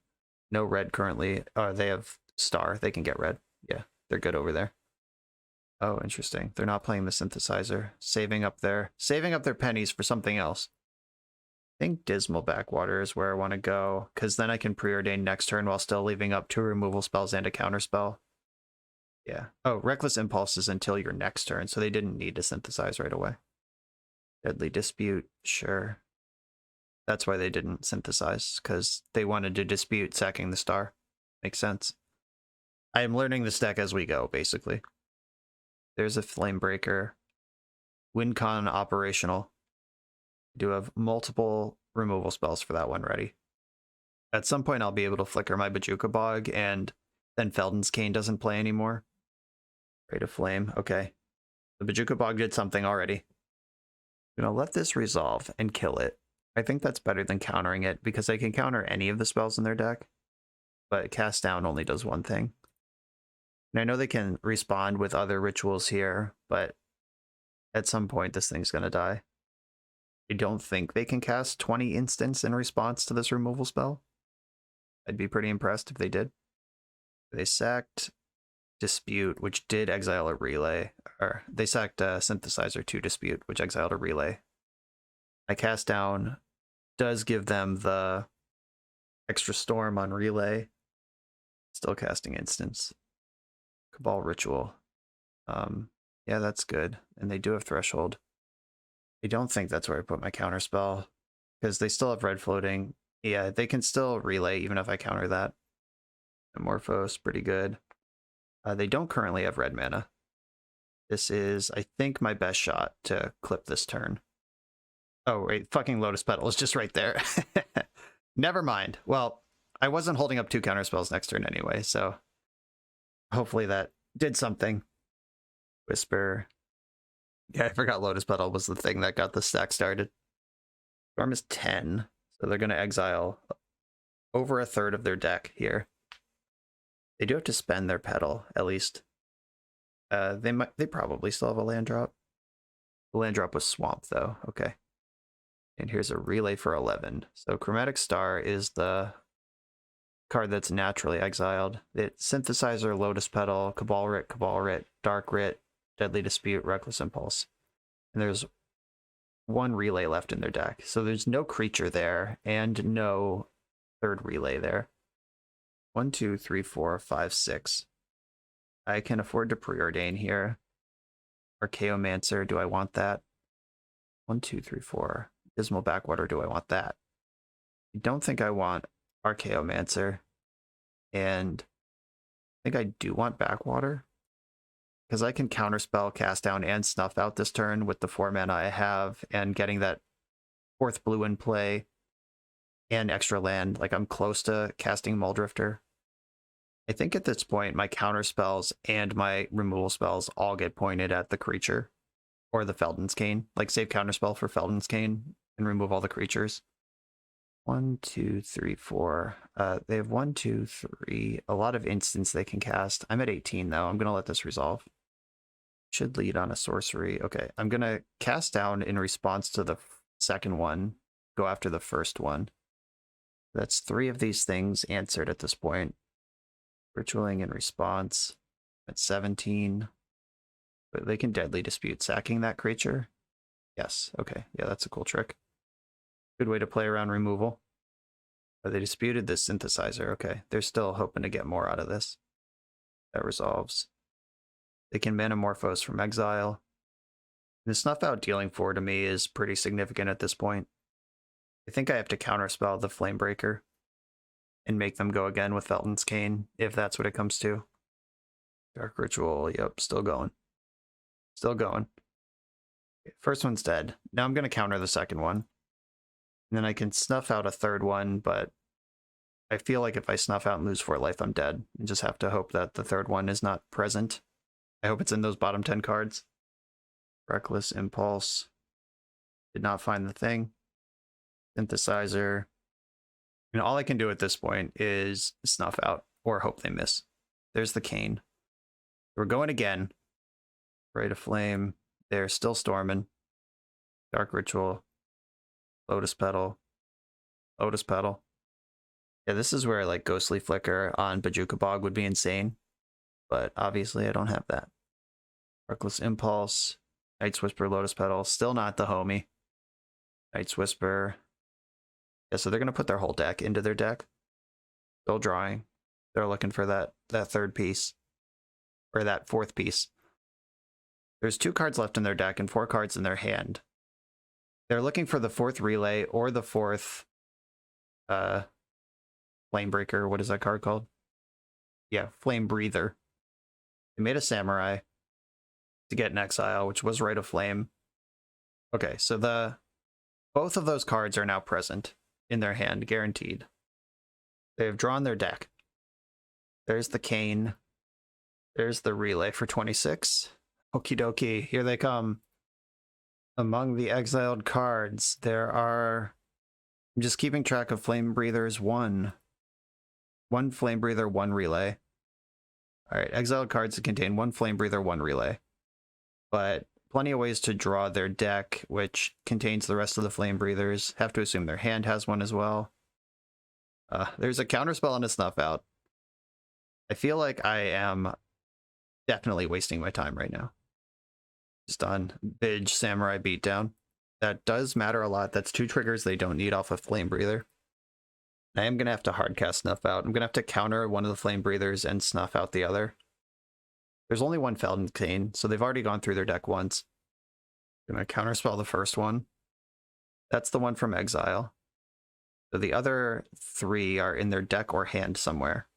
No red currently. Oh, they have Star. They can get red. Yeah, they're good over there. Oh, interesting. They're not playing the Synthesizer. Saving up their pennies for something else. I think Dismal Backwater is where I want to go, because then I can preordain next turn while still leaving up 2 removal spells and a counterspell. Yeah. Oh, Reckless Impulse is until your next turn, so they didn't need to synthesize right away. Deadly Dispute, sure. That's why they didn't synthesize, because they wanted to dispute sacking the Star. Makes sense. I am learning this deck as we go, basically. There's a Flamebreaker. WinCon operational. I do have multiple removal spells for that one ready. At some point, I'll be able to flicker my Bojuka Bog, and then Feldon's Cane doesn't play anymore. Rite of Flame, okay. The Bojuka Bog did something already. I'm gonna let this resolve and kill it. I think that's better than countering it, because I can counter any of the spells in their deck, but cast down only does one thing. And I know they can respond with other rituals here, but at some point this thing's gonna die. I don't think they can cast 20 instants in response to this removal spell. I'd be pretty impressed if they did. They sacked Dispute, which did exile a relay. Or they sacked Synthesizer to Dispute, which exiled a relay. My cast down does give them the extra Storm on relay. Still casting instants. Cabal Ritual. Yeah, that's good. And they do have Threshold. I don't think that's where I put my counterspell, because they still have red floating. Yeah, they can still relay even if I counter that. Amorphos, pretty good. They don't currently have red mana. This is, I think, my best shot to clip this turn. Oh, wait, fucking Lotus Petal is just right there. Never mind. Well, I wasn't holding up 2 counterspells next turn anyway, so hopefully that did something. Whisper. Yeah, I forgot Lotus Petal was the thing that got the stack started. Storm is 10, so they're going to exile over a third of their deck here. They do have to spend their petal, at least. They probably still have a land drop. The land drop was Swamp, though. Okay. And here's a relay for 11. So Chromatic Star is the card that's naturally exiled. It's Synthesizer, Lotus Petal, Cabal Writ, Dark Writ, Deadly Dispute, Reckless Impulse. And there's 1 relay left in their deck. So there's no creature there and no third relay there. 1, 2, 3, 4, 5, 6. I can afford to preordain here. Archaeomancer, do I want that? 1, 2, 3, 4. Dismal Backwater, do I want that? I don't think I want Archaeomancer. And I think I do want Backwater. Because I can counterspell, cast down, and snuff out this turn with the 4 mana I have, and getting that 4th blue in play and extra land. Like, I'm close to casting Muldrifter. I think at this point, my counterspells and my removal spells all get pointed at the creature or the Felden's Cane. Like, save counterspell for Felden's Cane and remove all the creatures. 1, 2, 3, 4. They have 1, 2, 3. A lot of instants they can cast. I'm at 18, though. I'm going to let this resolve. Should lead on a sorcery. Okay, I'm going to cast down in response to the second one. Go after the first one. That's 3 of these things answered at this point. Ritualing in response at 17. But they can Deadly Dispute, sacking that creature. Yes, okay. Yeah, that's a cool trick. Good way to play around removal. Oh, they disputed this Synthesizer. Okay, they're still hoping to get more out of this. That resolves. They can Manamorphose from exile. The Snuff Out dealing 4 to me is pretty significant at this point. I think I have to counterspell the Flamebreaker and make them go again with Felton's Cane, if that's what it comes to. Dark Ritual, yep, still going. Still going. First one's dead. Now I'm going to counter the second one. And then I can snuff out a third one, but I feel like if I snuff out and lose 4 life, I'm dead. I just have to hope that the third one is not present. I hope it's in those bottom 10 cards. Reckless Impulse. Did not find the thing. Synthesizer. And all I can do at this point is snuff out or hope they miss. There's the Cane. We're going again. Ray to Flame. They're still storming. Dark Ritual. Lotus Petal. Lotus Petal. Yeah, this is where like Ghostly Flicker on Bajuka Bog would be insane. But obviously I don't have that. Reckless Impulse. Night's Whisper, Lotus Petal. Still not the homie. Night's Whisper. Yeah, so they're going to put their whole deck into their deck. Still drawing. They're looking for that third piece. Or that 4th piece. There's 2 cards left in their deck and 4 cards in their hand. They're looking for the 4th relay or the 4th Flamebreaker. What is that card called? Yeah, Flame Breather. They made a Samurai to get an exile, which was Rite of Flame. Okay, so both of those cards are now present in their hand, guaranteed. They have drawn their deck. There's the Cane. There's the relay for 26. Okie dokie, here they come. Among the exiled cards, there are... I'm just keeping track of Flame Breathers. 1 Flame Breather, 1 relay. Alright, exiled cards that contain 1 Flame Breather, 1 relay. But plenty of ways to draw their deck, which contains the rest of the Flame Breathers. Have to assume their hand has one as well. There's a counterspell and a Snuff Out. I feel like I am definitely wasting my time right now. Just on Bidge Samurai Beatdown. That does matter a lot. That's 2 triggers they don't need off of Flame Breather. I am going to have to hardcast Snuff Out. I'm going to have to counter one of the Flame Breathers and snuff out the other. There's only 1 Felden Cane, so they've already gone through their deck once. I'm going to counterspell the first one. That's the one from exile. So the other 3 are in their deck or hand somewhere.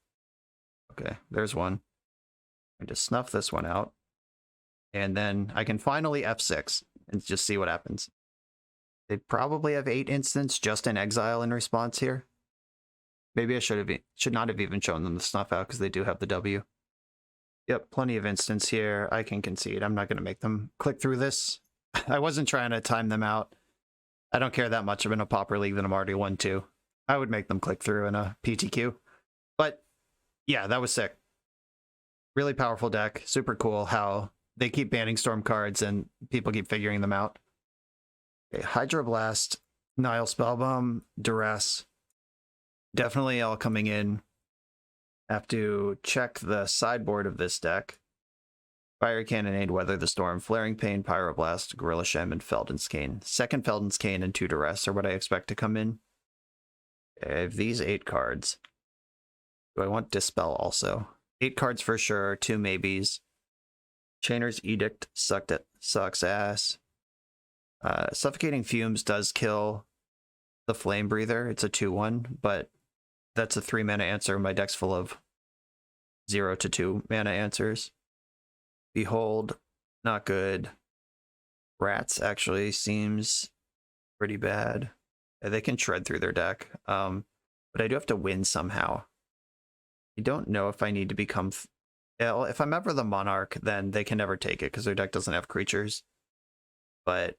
Okay, there's one. I'm going to snuff this one out. And then I can finally F6 and just see what happens. They probably have 8 instants just in exile in response here. Maybe I should not have even shown them the snuff out because they do have the W. Yep, plenty of instants here. I can concede. I'm not going to make them click through this. I wasn't trying to time them out. I don't care that much. I'm in a Pauper League that I'm already 1-2. I would make them click through in a PTQ. But yeah, that was sick. Really powerful deck. Super cool how they keep banning Storm cards and people keep figuring them out. Okay, Hydroblast, Nile Spellbomb, Duress. Definitely all coming in. Have to check the sideboard of this deck. Fire Cannonade, Weather the Storm, Flaring Pain, Pyroblast, Gorilla Shem, and Felden's Cane. Second Felden's Cane and 2 Duress are what I expect to come in. I have these 8 cards. Do I want Dispel also? 8 cards for sure, 2 maybes. Chainer's Edict sucks ass. Suffocating Fumes does kill the Flame Breather. It's a 2/1, but that's a 3 mana answer. My deck's full of 0 to 2 mana answers. Behold, not good. Rats actually seems pretty bad. They can shred through their deck, but I do have to win somehow. I don't know if I need to become... if I'm ever the Monarch, then they can never take it because their deck doesn't have creatures. But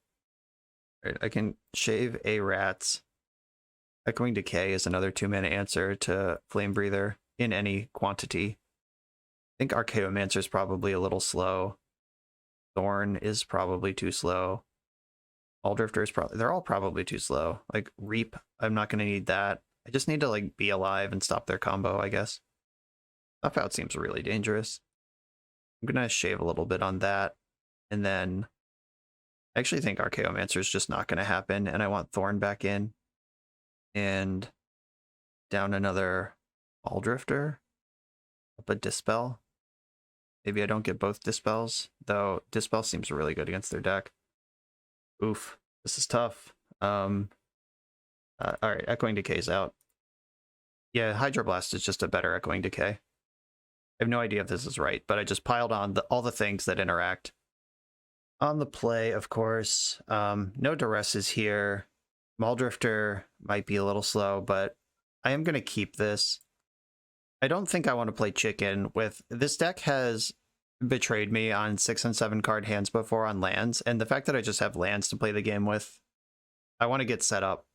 I can shave a Rats. Echoing Decay is another 2 mana answer to Flame Breather in any quantity. I think Archaeomancer is probably a little slow. Thorn is probably too slow. Alldrifter is probably... they're all probably too slow. Like Reap, I'm not going to need that. I just need to like be alive and stop their combo, I guess. Snuff Out seems really dangerous. I'm going to shave a little bit on that. And then I actually think Archaeomancer is just not going to happen. And I want Thorn back in. And down another Alldrifter. Up a Dispel. Maybe I don't get both Dispels, though Dispel seems really good against their deck. Oof, this is tough. Alright, Echoing Decay's out. Yeah, Hydroblast is just a better Echoing Decay. I have no idea if this is right, but I just piled on all the things that interact. On the play, of course, no Duresses here. Mauldrifter might be a little slow, but I am going to keep this. I don't think I want to play chicken with... this deck has betrayed me on 6 and 7 card hands before on lands, and the fact that I just have lands to play the game with, I want to get set up.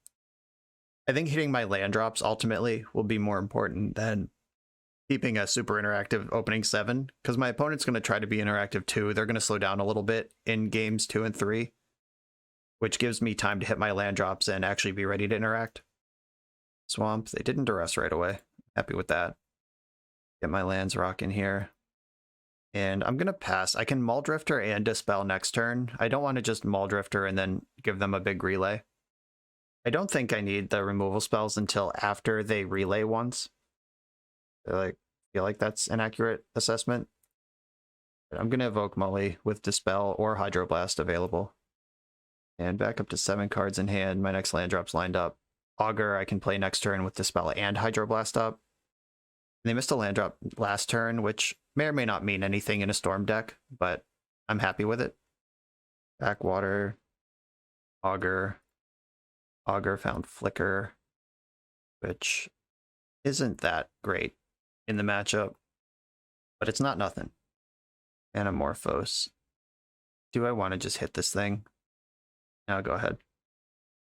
I think hitting my land drops ultimately will be more important than keeping a super interactive opening 7, because my opponent's going to try to be interactive too. They're going to slow down a little bit in games 2 and 3, which gives me time to hit my land drops and actually be ready to interact. Swamp, they didn't duress right away. Happy with that. Get my lands rocking here. And I'm going to pass. I can Mauldrifter and Dispel next turn. I don't want to just Mauldrifter and then give them a big relay. I don't think I need the removal spells until after they relay once. I feel like that's an accurate assessment. But I'm going to evoke Mully with Dispel or Hydroblast available. And back up to 7 cards in hand. My next land drop's lined up. Augur I can play next turn with Dispel and Hydroblast up. They missed a land drop last turn, which may or may not mean anything in a Storm deck, but I'm happy with it. Backwater, Augur. Augur found Flicker, which isn't that great in the matchup, but it's not nothing. Anamorphose. Do I want to just hit this thing? No, go ahead.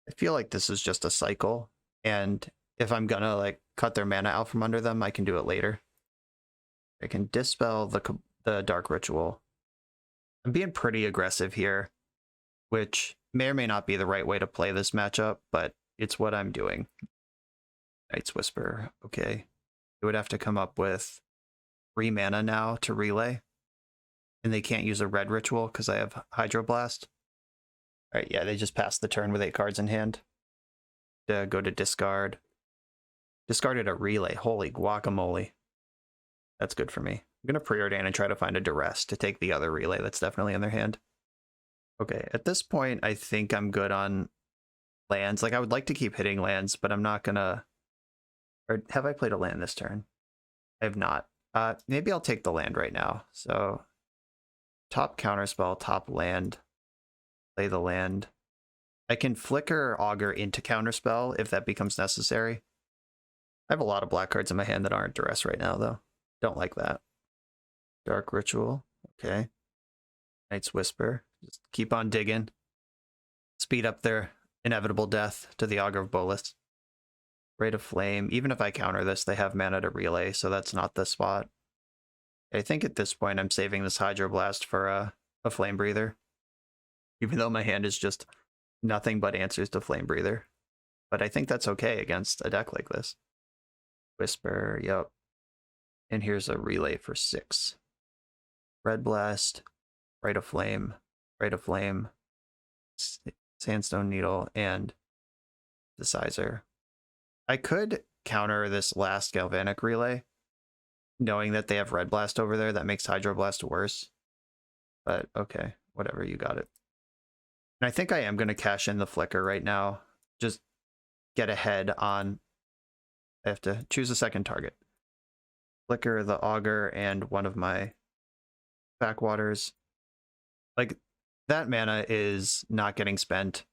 I feel like this is just a cycle, and if I'm gonna like cut their mana out from under them, I can do it later. I can Dispel the Dark Ritual. I'm being pretty aggressive here, which may or may not be the right way to play this matchup, but it's what I'm doing. Night's Whisper, okay. They would have to come up with 3 mana now to relay, and they can't use a red ritual because I have Hydroblast. Alright, yeah, they just passed the turn with 8 cards in hand. Go to discard. Discarded a relay. Holy guacamole. That's good for me. I'm going to preordain and try to find a duress to take the other relay that's definitely in their hand. Okay, at this point, I think I'm good on lands. Like, I would like to keep hitting lands, but I'm not going to... Or have I played a land this turn? I have not. Maybe I'll take the land right now. So top counterspell, top land, play the land. I can flicker Augur into counterspell if that becomes necessary. I have a lot of black cards in my hand that aren't duress right now, though. Don't like that. Dark Ritual, okay. Knight's Whisper, just keep on digging. Speed up their inevitable death to the Augur of Bolas. Rate of Flame, even if I counter this, they have mana to relay, so that's not the spot. I think at this point I'm saving this Hydroblast for a Flame Breather. Even though my hand is just nothing but answers to Flame Breather. But I think that's okay against a deck like this. Whisper, yep. And here's a relay for 6. Red Blast, Rite of Flame, Sandstone Needle, and Decizer. I could counter this last Galvanic Relay, knowing that they have Red Blast over there. That makes Hydroblast worse. But okay, whatever, you got it. And I think I am going to cash in the Flicker right now. Just get ahead on... I have to choose a second target. Flicker, the Augur, and one of my backwaters. Like, that mana is not getting spent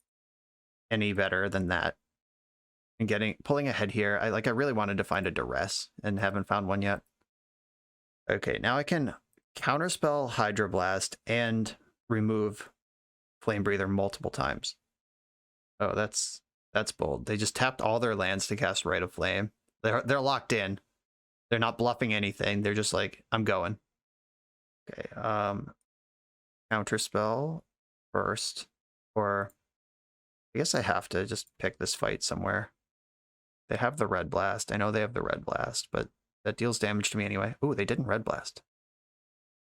any better than that. And pulling ahead here, I really wanted to find a duress and haven't found one yet. Okay, now I can counterspell Hydroblast and remove Flame Breather multiple times. Oh, that's bold. They just tapped all their lands to cast Rite of Flame. They're locked in. They're not bluffing anything. They're just like, I'm going. Okay, counterspell first, or I guess I have to just pick this fight somewhere. They have the Red Blast. I know they have the Red Blast, but that deals damage to me anyway. Ooh, they didn't Red Blast.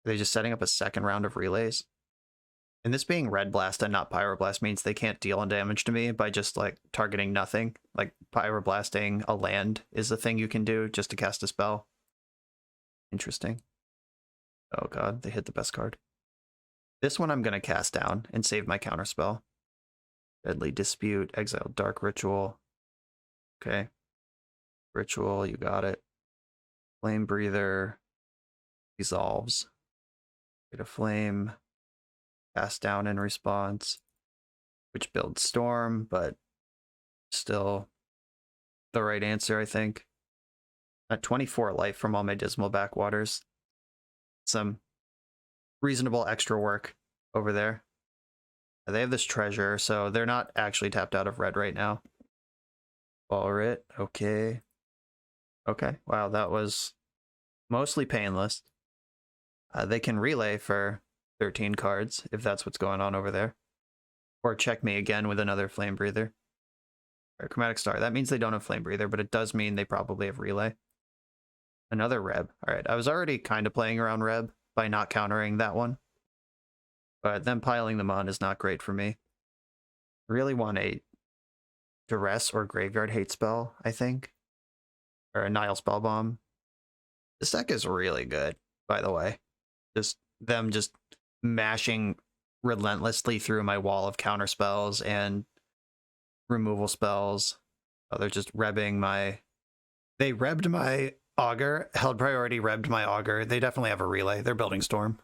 Are they just setting up a second round of relays? And this being Red Blast and not Pyroblast means they can't deal damage to me by just like targeting nothing. Like Pyroblasting a land is the thing you can do just to cast a spell. Interesting. Oh god, they hit the best card. This one I'm going to cast down and save my counterspell. Deadly Dispute, exile Dark Ritual. Okay. Ritual, you got it. Flame Breather resolves. Get a flame. Cast down in response, which builds Storm, but still the right answer, I think. At 24 life from all my Dismal Backwaters. Some reasonable extra work over there. They have this treasure, so they're not actually tapped out of red right now. Ballrit, okay. Okay, wow, that was mostly painless. They can relay for 13 cards, if that's what's going on over there. Or check me again with another Flame Breather. Or Chromatic Star. That means they don't have Flame Breather, but it does mean they probably have Relay. Another Reb. Alright, I was already kind of playing around Reb by not countering that one. But then piling them on is not great for me. Really want a Duress or Graveyard Hate spell, I think. Or a Nile Spellbomb. This deck is really good, by the way. Just mashing relentlessly through my wall of counter spells and removal spells. Oh, they're just rebbing my... They rebbed my Augur. Held priority rebbed my Augur. They definitely have a relay. They're building Storm.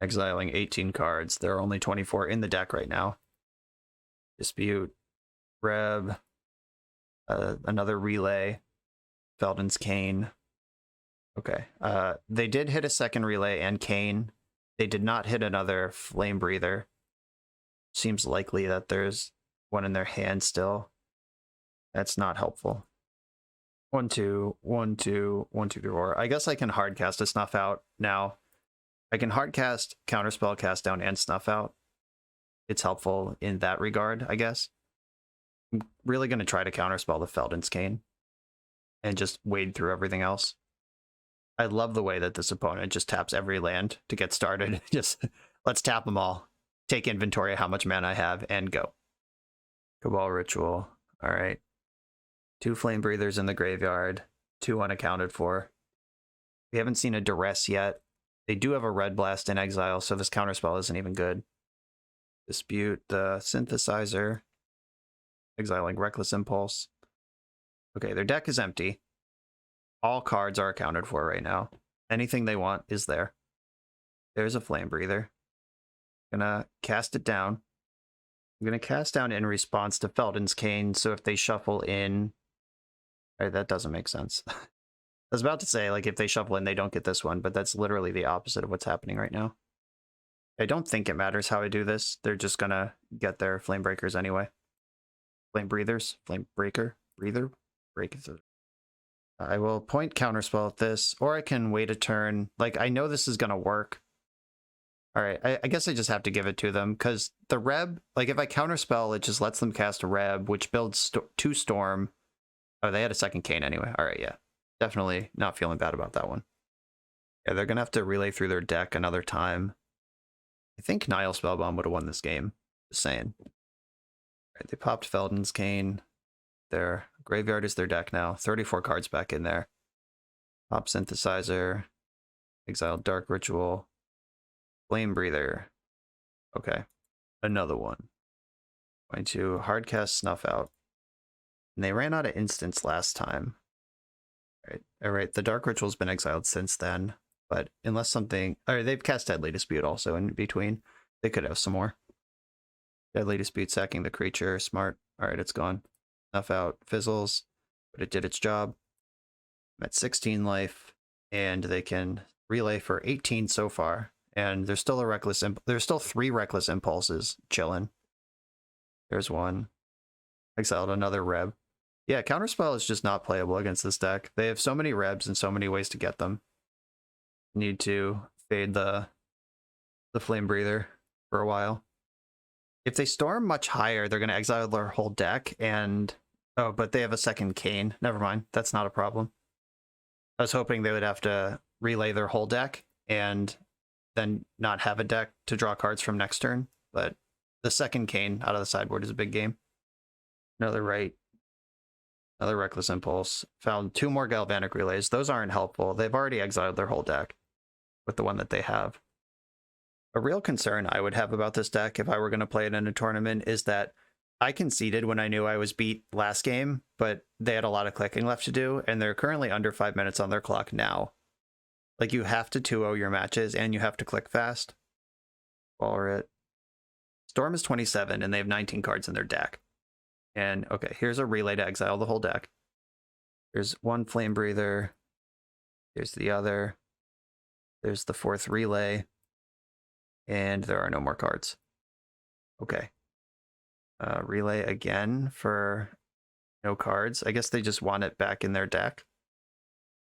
Exiling 18 cards. There are only 24 in the deck right now. Dispute. Reb. Another relay. Felden's Cane. Okay. They did hit a second relay and Cane. They did not hit another Flame Breather. Seems likely that there's one in their hand still. That's not helpful. 1, 2, 1, 2, 1, 2, 3, 4. I guess I can hard cast a Snuff Out now. I can hard cast, counterspell, cast down, and Snuff Out. It's helpful in that regard, I guess. I'm really going to try to counterspell the Felden's Cane and just wade through everything else. I love the way that this opponent just taps every land to get started. Just, let's tap them all. Take inventory of how much mana I have, and go. Cabal Ritual. Alright. 2 Flame Breathers in the graveyard. 2 unaccounted for. We haven't seen a Duress yet. They do have a Red Blast in exile, so this counterspell isn't even good. Dispute the Synthesizer. Exiling Reckless Impulse. Okay, their deck is empty. All cards are accounted for right now. Anything they want is there. There's a Flame Breather. Gonna cast it down. I'm gonna cast down in response to Felden's Cane, so if they shuffle in... Right, that doesn't make sense. I was about to say, like, if they shuffle in, they don't get this one, but that's literally the opposite of what's happening right now. I don't think it matters how I do this. They're just gonna get their Flame Breakers anyway. Flame Breathers? Flame Breaker? Breather? Breaker. I will point Counterspell at this, or I can wait a turn. Like, I know this is gonna work. Alright, I guess I just have to give it to them, because the Reb, like, if I Counterspell, it just lets them cast a Reb, which builds 2 Storm. Oh, they had a second Cane anyway. Alright, yeah. Definitely not feeling bad about that one. Yeah, they're gonna have to relay through their deck another time. I think Nile Spellbomb would have won this game. Just saying. Right, they popped Felden's Cane. Their graveyard is their deck now. 34 cards back in there. Pop Synthesizer. Exiled Dark Ritual. Flame Breather. Okay. Another one. Going to hardcast Snuff Out. And they ran out of instants last time. Alright, the Dark Ritual's been exiled since then. But unless something... Alright, they've cast Deadly Dispute also in between. They could have some more. Deadly Dispute sacking the creature. Smart. Alright, it's gone. Snuff Out fizzles. But it did its job. I'm at 16 life. And they can relay for 18 so far. And there's still there's still 3 Reckless Impulses chilling. There's one. Exiled another Reb. Yeah, Counterspell is just not playable against this deck. They have so many Rebs and so many ways to get them. Need to fade the Flame Breather for a while. If they storm much higher, they're going to exile their whole deck, and... Oh, but they have a second Cane. Never mind. That's not a problem. I was hoping they would have to relay their whole deck, and then not have a deck to draw cards from next turn, but the second Cane out of the sideboard is a big game. Another right. Another Reckless Impulse. Found 2 more Galvanic Relays. Those aren't helpful. They've already exiled their whole deck with the one that they have. A real concern I would have about this deck if I were going to play it in a tournament is that I conceded when I knew I was beat last game, but they had a lot of clicking left to do, and they're currently under 5 minutes on their clock now. Like, you have to 2-0 your matches, and you have to click fast. Walrit. Storm is 27, and they have 19 cards in their deck. And, okay, here's a relay to exile the whole deck. There's one Flame Breather. There's the other. There's the 4th relay. And there are no more cards. Okay. Relay again for no cards. I guess they just want it back in their deck.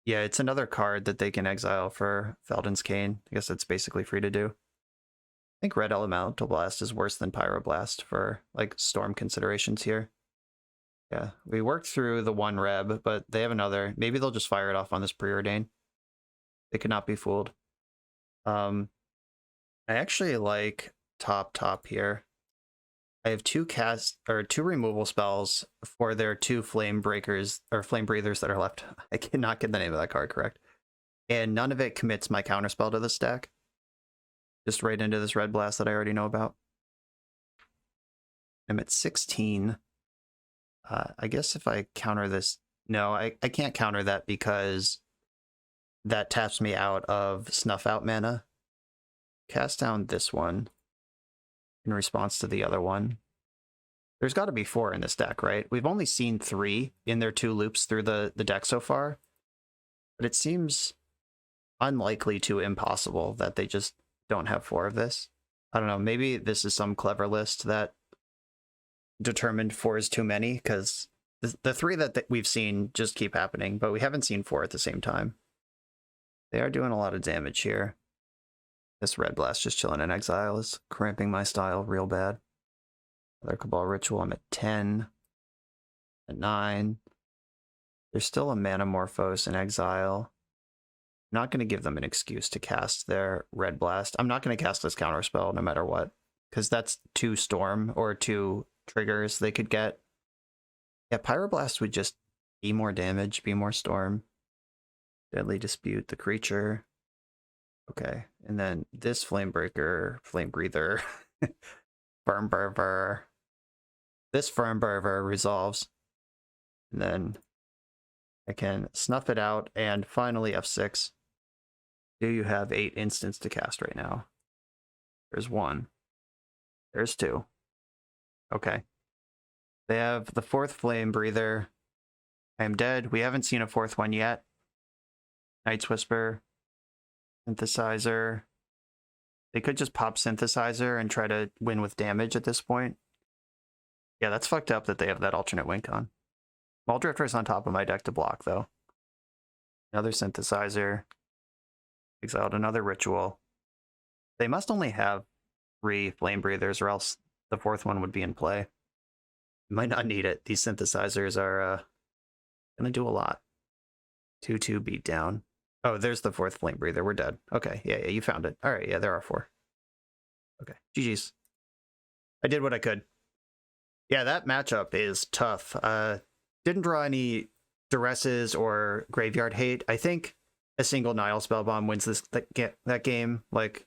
Yeah, it's another card that they can exile for Felden's Cane. I guess it's basically free to do. I think Red Elemental Blast is worse than Pyroblast for, like, storm considerations here. Yeah, we worked through the 1 Reb, but they have another. Maybe they'll just fire it off on this Preordain. They could not be fooled. I actually like top here. I have 2 removal spells for their 2 Flame Breakers or Flame Breathers that are left. I cannot get the name of that card correct. And none of it commits my counterspell to this deck. Just right into this Red Blast that I already know about. I'm at 16. I guess if I counter this... No, I can't counter that because that taps me out of Snuff Out mana. Cast down this one in response to the other one. There's got to be 4 in this deck, right? We've only seen 3 in their 2 loops through the deck so far. But it seems unlikely to impossible that they just don't have 4 of this. I don't know, maybe this is some clever list that determined 4 is too many, because the 3 that we've seen just keep happening, but we haven't seen 4 at the same time. They are doing a lot of damage here. This Red Blast just chilling in exile is cramping my style real bad. Another Cabal Ritual, I'm at 10. At 9. There's still a Manamorphose in exile. I'm not going to give them an excuse to cast their Red Blast. I'm not going to cast this counterspell no matter what, because that's 2 Storm or 2 triggers they could get. Yeah, Pyroblast would just be more damage, be more Storm. Deadly Dispute the creature. Okay, and then this Flame Breather, Firm Fervor. This Firm Fervor resolves. And then I can snuff it out and finally F6. Do you have 8 instants to cast right now? There's 1. There's 2. Okay. They have the 4th Flame Breather. I am dead. We haven't seen a 4th one yet. Night's Whisper. Synthesizer. They could just pop Synthesizer and try to win with damage at this point. Yeah, that's fucked up that they have that alternate wink on. Muldrifter's on top of my deck to block, though. Another Synthesizer. Exiled another Ritual. They must only have 3 Flame Breathers, or else the 4th one would be in play. Might not need it. These Synthesizers are gonna do a lot. 2/2 beat down. Oh, there's the 4th Flame Breather. We're dead. Okay, yeah, you found it. All right, yeah, there are 4. Okay, GG's. I did what I could. Yeah, that matchup is tough. Didn't draw any Duresses or Graveyard Hate. I think a single Nile Spellbomb wins that game, like,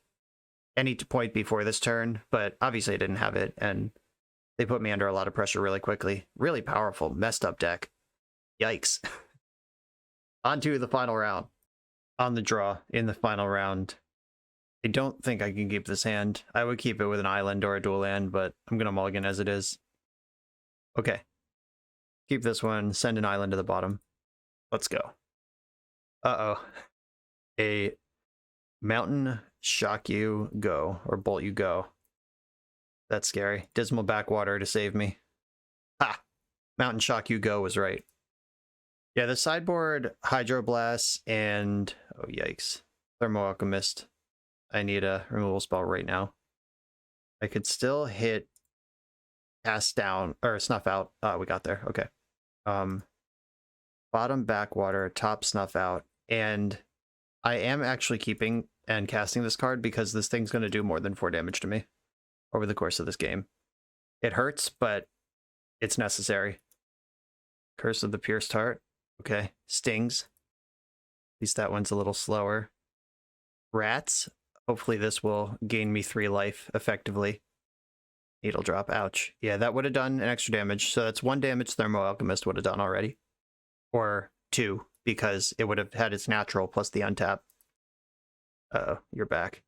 any point before this turn, but obviously I didn't have it, and they put me under a lot of pressure really quickly. Really powerful, messed up deck. Yikes. On to the final round. On the draw in the final round. I don't think I can keep this hand. I would keep it with an island or a dual land, but I'm going to mulligan as it is. Okay. Keep this one, send an island to the bottom. Let's go. Uh-oh. A Mountain Shock You Go, or Bolt You Go. That's scary. Dismal Backwater to save me. Ha! Mountain Shock You Go was right. Yeah, the sideboard Hydroblast and... oh, yikes. Thermo Alchemist. I need a removal spell right now. I could still hit Cast Down, or Snuff Out. We got there. Okay. Bottom Backwater, top Snuff Out. And I am actually keeping and casting this card because this thing's going to do more than 4 damage to me over the course of this game. It hurts, but it's necessary. Curse of the Pierced Heart. Okay. Stings. At least that one's a little slower. Rats. Hopefully this will gain me 3 life effectively. Needle Drop. Ouch. Yeah, that would have done an extra damage. So that's 1 damage Thermo Alchemist would have done already. Or 2, because it would have had its natural plus the untap. Uh-oh, you're back.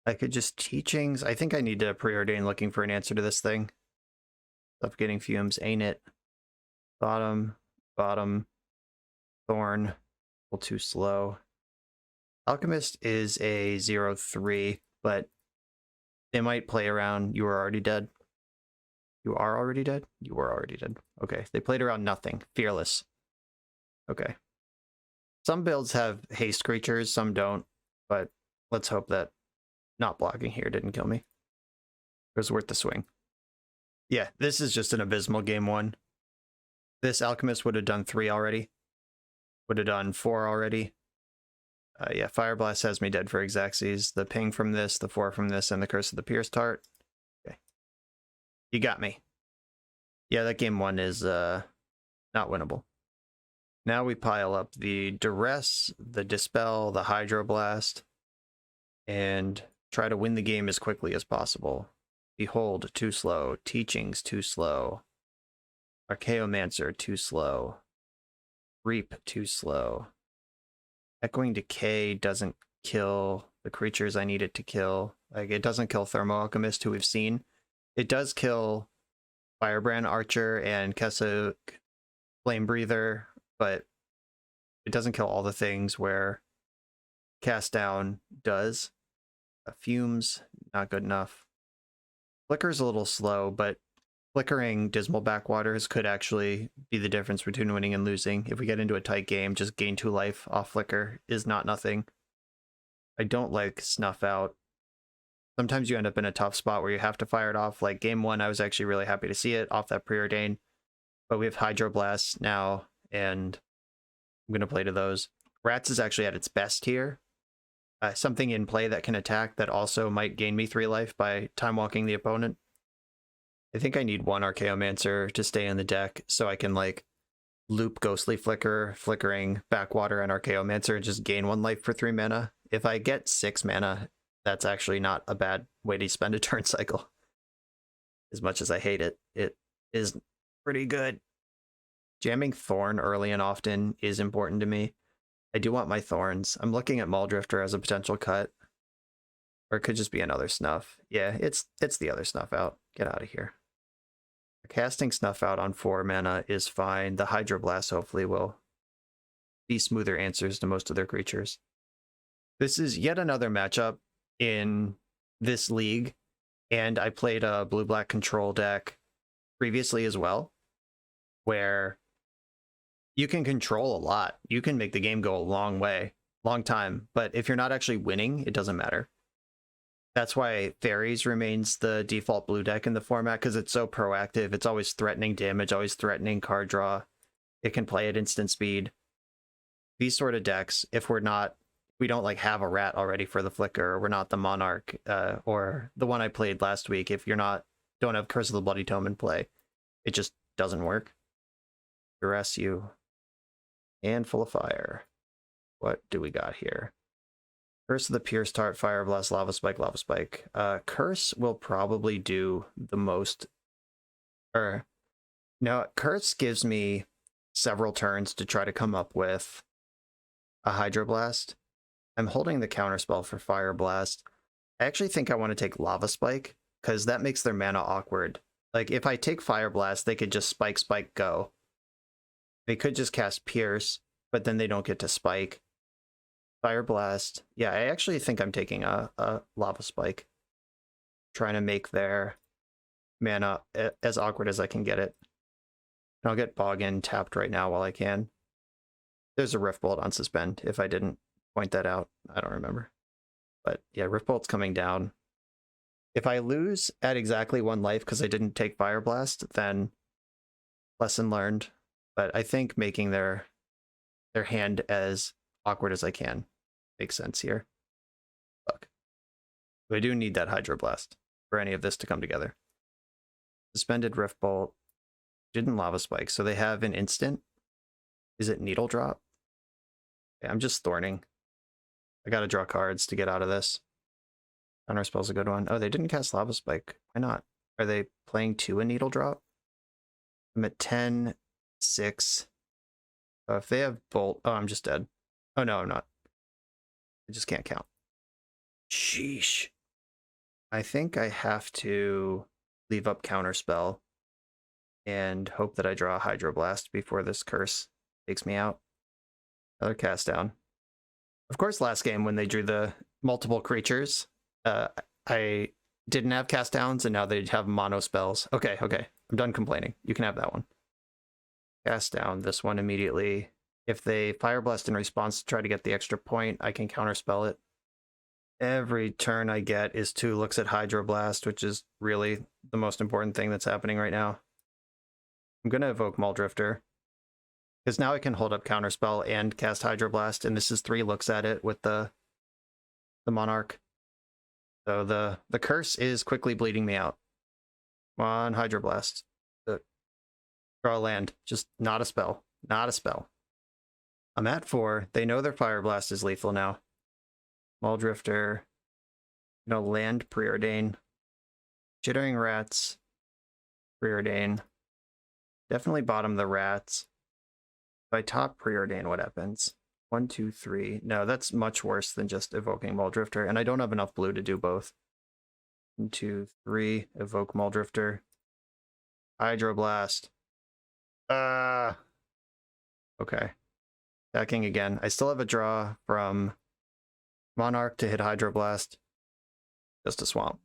I could just Teachings. I think I need to preordain looking for an answer to this thing. Suffocating Fumes, ain't it? Bottom, Thorn. A little too slow. Alchemist is a 0/3, but they might play around. You are already dead. You are already dead? You were already dead. Okay, they played around nothing. Fearless. Okay. Some builds have haste creatures, some don't, but let's hope that not blocking here didn't kill me. It was worth the swing. Yeah, this is just an abysmal game 1. This Alchemist would have done 3 already. Would have done 4 already. Yeah, Fire Blast has me dead for Exaxes. The ping from this, the 4 from this, and the Curse of the Pierced Heart. Okay. You got me. Yeah, that game 1 is not winnable. Now we pile up the Duress, the Dispel, the Hydroblast, and try to win the game as quickly as possible. Behold, too slow. Teachings, too slow. Archaeomancer, too slow. Reap, too slow. Echoing Decay doesn't kill the creatures I need it to kill. Like, it doesn't kill Thermo Alchemist, who we've seen. It does kill Firebrand Archer and Kessuk Flame Breather, but it doesn't kill all the things where Cast Down does. Fumes, not good enough. Flicker's a little slow, but flickering Dismal Backwaters could actually be the difference between winning and losing. If we get into a tight game, just gain 2 life off Flicker is not nothing. I don't like Snuff Out. Sometimes you end up in a tough spot where you have to fire it off. Like game 1, I was actually really happy to see it off that preordain. But we have Hydroblast now, and I'm going to play to those. Rats is actually at its best here. Something in play that can attack that also might gain me 3 life by time walking the opponent. I think I need 1 Archaeomancer to stay in the deck so I can like loop Ghostly Flicker, Flickering, Backwater, and Archaeomancer and just gain 1 life for 3 mana. If I get 6 mana, that's actually not a bad way to spend a turn cycle. As much as I hate it, it is pretty good. Jamming Thorn early and often is important to me. I do want my Thorns. I'm looking at Muldrifter as a potential cut. Or it could just be another Snuff. Yeah, it's the other Snuff out. Get out of here. Casting Snuff out on 4 mana is fine. The Hydroblast hopefully will be smoother answers to most of their creatures. This is yet another matchup in this league, and I played a blue-black control deck previously as well, where you can control a lot. You can make the game go a long time, but if you're not actually winning, it doesn't matter. That's why Fairies remains the default blue deck in the format, because it's so proactive. It's always threatening damage, always threatening card draw. It can play at instant speed. These sort of decks, if we don't like have a rat already for the flicker, or we're not the Monarch, or the one I played last week, if you're don't have Curse of the Bloody Tome in play, it just doesn't work. Duress you. And Full of Fire. What do we got here? Curse of the Pierced Heart, Fire Blast, Lava Spike, Lava Spike. Curse will probably do the most. No, Curse gives me several turns to try to come up with a Hydroblast. I'm holding the counterspell for Fire Blast. I actually think I want to take Lava Spike, because that makes their mana awkward. Like, if I take Fire Blast, they could just Spike, Spike, go. They could just cast Pierce, but then they don't get to Spike. Fire Blast. Yeah, I actually think I'm taking a Lava Spike. Trying to make their mana as awkward as I can get it. And I'll get Boggin tapped right now while I can. There's a Rift Bolt on Suspend, if I didn't point that out. I don't remember. But yeah, Rift Bolt's coming down. If I lose at exactly 1 life because I didn't take Fire Blast, then lesson learned. But I think making their hand as awkward as I can makes sense here. Look. But I do need that Hydroblast for any of this to come together. Suspended Rift Bolt. Didn't Lava Spike, so they have an instant. Is it Needle Drop? Okay, I'm just Thorning. I gotta draw cards to get out of this. Counterspell's a good one. Oh, they didn't cast Lava Spike. Why not? Are they playing 2 a Needle Drop? I'm at 10, 6. If they have Bolt... Oh, I'm just dead. Oh, no, I'm not. I just can't count. Sheesh. I think I have to leave up Counterspell and hope that I draw a Hydroblast before this curse takes me out. Another cast down. Of course, last game when they drew the multiple creatures, I didn't have cast downs, and now they have mono spells. Okay. I'm done complaining. You can have that one. Cast down this one immediately. If they Fire Blast in response to try to get the extra point, I can counterspell it. Every turn I get is 2 looks at Hydroblast, which is really the most important thing that's happening right now. I'm going to evoke Muldrifter, because now I can hold up Counterspell and cast Hydroblast, and this is 3 looks at it with the Monarch. So the curse is quickly bleeding me out. Come on, Hydroblast. Draw a land. Just not a spell. Not a spell. I'm at 4. They know their Fire Blast is lethal now. Muldrifter. Land Preordain. Chittering Rats. Preordain. Definitely bottom the Rats. If I top Preordain, what happens? 1, 2, 3. No, that's much worse than just evoking Muldrifter, and I don't have enough blue to do both. 1, 2, 3. Evoke Muldrifter. Hydroblast. Okay. Attacking again. I still have a draw from Monarch to hit Hydroblast. Just a Swamp.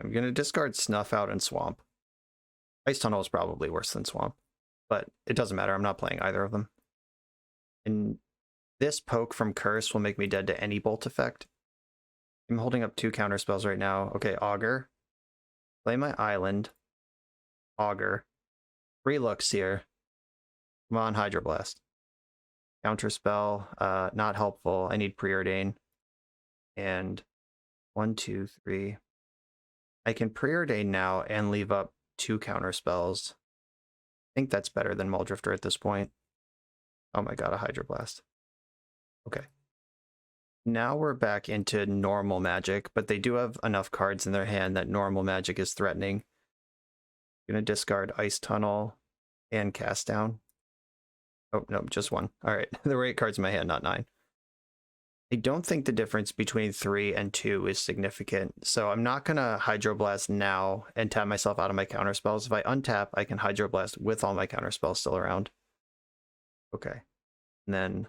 I'm going to discard Snuff out and Swamp. Ice Tunnel is probably worse than Swamp, but it doesn't matter. I'm not playing either of them. And this poke from Curse will make me dead to any Bolt effect. I'm holding up 2 counter spells right now. Okay, Augur. Play my Island. Augur. 3 looks here. Come on, Hydroblast. Counterspell, not helpful. I need Preordain. And 1, 2, 3. I can Preordain now and leave up 2 counterspells. I think that's better than Muldrifter at this point. Oh my god, a Hydroblast. Okay. Now we're back into normal magic, but they do have enough cards in their hand that normal magic is threatening. I'm going to discard Ice Tunnel and Cast Down. Oh, no, just 1. All right, there were 8 cards in my hand, not 9. I don't think the difference between 3 and 2 is significant, so I'm not going to Hydroblast now and tap myself out of my counterspells. If I untap, I can Hydroblast with all my counterspells still around. Okay. And then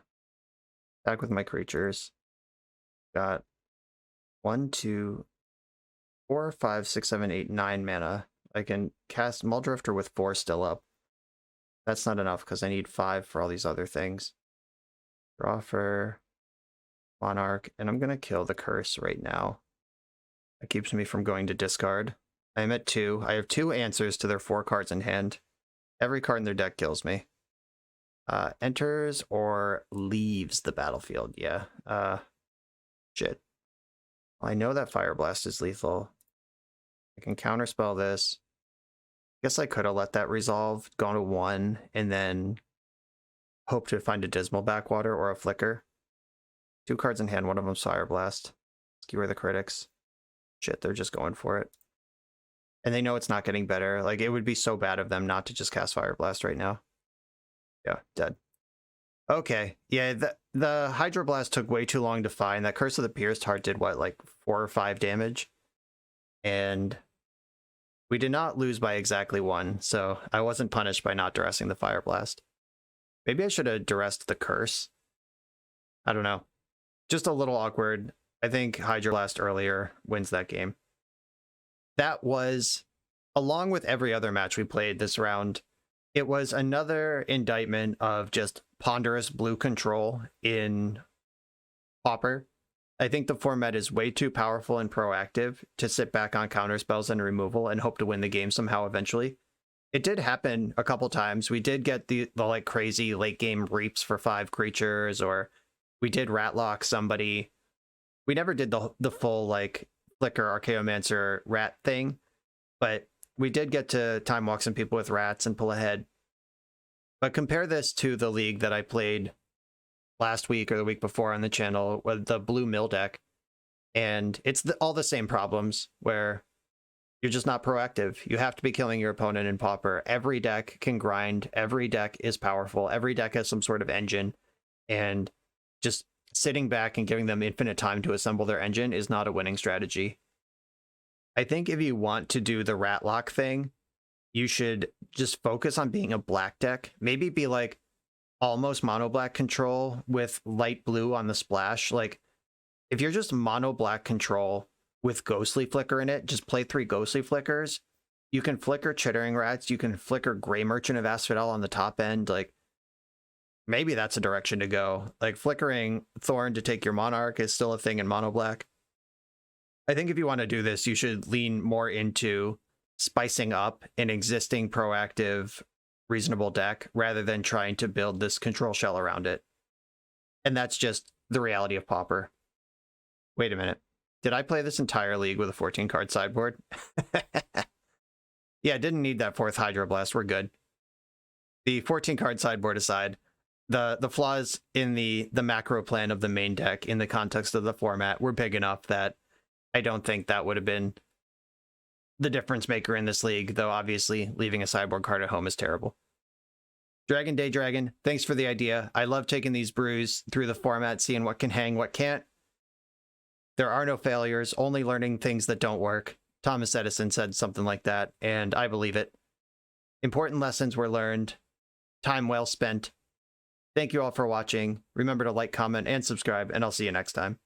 back with my creatures. Got 1, 2, 4, 5, 6, 7, 8, 9 mana. I can cast Muldrifter with 4 still up. That's not enough because I need 5 for all these other things. Draw for Monarch, and I'm going to kill the curse right now. That keeps me from going to discard. I'm at 2. I have 2 answers to their 4 cards in hand. Every card in their deck kills me. Enters or leaves the battlefield. Yeah. Shit. Well, I know that Fire Blast is lethal. I can counterspell this. Guess I could have let that resolve, gone to 1, and then hope to find a Dismal Backwater or a Flicker. 2 cards in hand, one of them's Fire Blast. Skewer the critics. Shit, they're just going for it. And they know it's not getting better. Like, it would be so bad of them not to just cast Fire Blast right now. Yeah, dead. Okay, yeah, the Hydroblast took way too long to find. That Curse of the Pierced Heart did, what, like 4 or 5 damage? And we did not lose by exactly 1, so I wasn't punished by not duressing the Fire Blast. Maybe I should have duressed the Curse. I don't know. Just a little awkward. I think Hydroblast earlier wins that game. That was, along with every other match we played this round, it was another indictment of just ponderous blue control in Pauper. I think the format is way too powerful and proactive to sit back on counterspells and removal and hope to win the game somehow eventually. It did happen a couple times. We did get the like crazy late game reaps for 5 creatures, or we did RatLock somebody. We never did the full like Flicker Archaeomancer rat thing, but we did get to time walk some people with rats and pull ahead. But compare this to the league that I played last week or the week before on the channel with the blue mill deck, and it's all the same problems where you're just not proactive. You have to be killing your opponent in Pauper. Every deck can grind. Every deck is powerful. Every deck has some sort of engine, and just sitting back and giving them infinite time to assemble their engine is not a winning strategy. I think if you want to do the RatLock thing, you should just focus on being a black deck. Maybe be like almost mono black control with light blue on the splash. Like, if you're just mono black control with Ghostly Flicker in it, just play 3 Ghostly Flickers. You can flicker Chittering Rats. You can flicker Grey Merchant of Asphodel on the top end. Like, maybe that's a direction to go. Like, flickering Thorn to take your Monarch is still a thing in mono black. I think if you want to do this, you should lean more into spicing up an existing proactive, reasonable deck rather than trying to build this control shell around it. And that's just the reality of Pauper. Wait a minute. Did I play this entire league with a 14-card sideboard? Yeah, didn't need that 4th Hydroblast. We're good. The 14-card sideboard aside, the flaws in the macro plan of the main deck in the context of the format were big enough that I don't think that would have been the difference maker in this league, though obviously leaving a sideboard card at home is terrible. Dragon Day Dragon, thanks for the idea. I love taking these brews through the format, seeing what can hang, what can't. There are no failures, only learning things that don't work. Thomas Edison said something like that, and I believe it. Important lessons were learned. Time well spent. Thank you all for watching. Remember to like, comment, and subscribe, and I'll see you next time.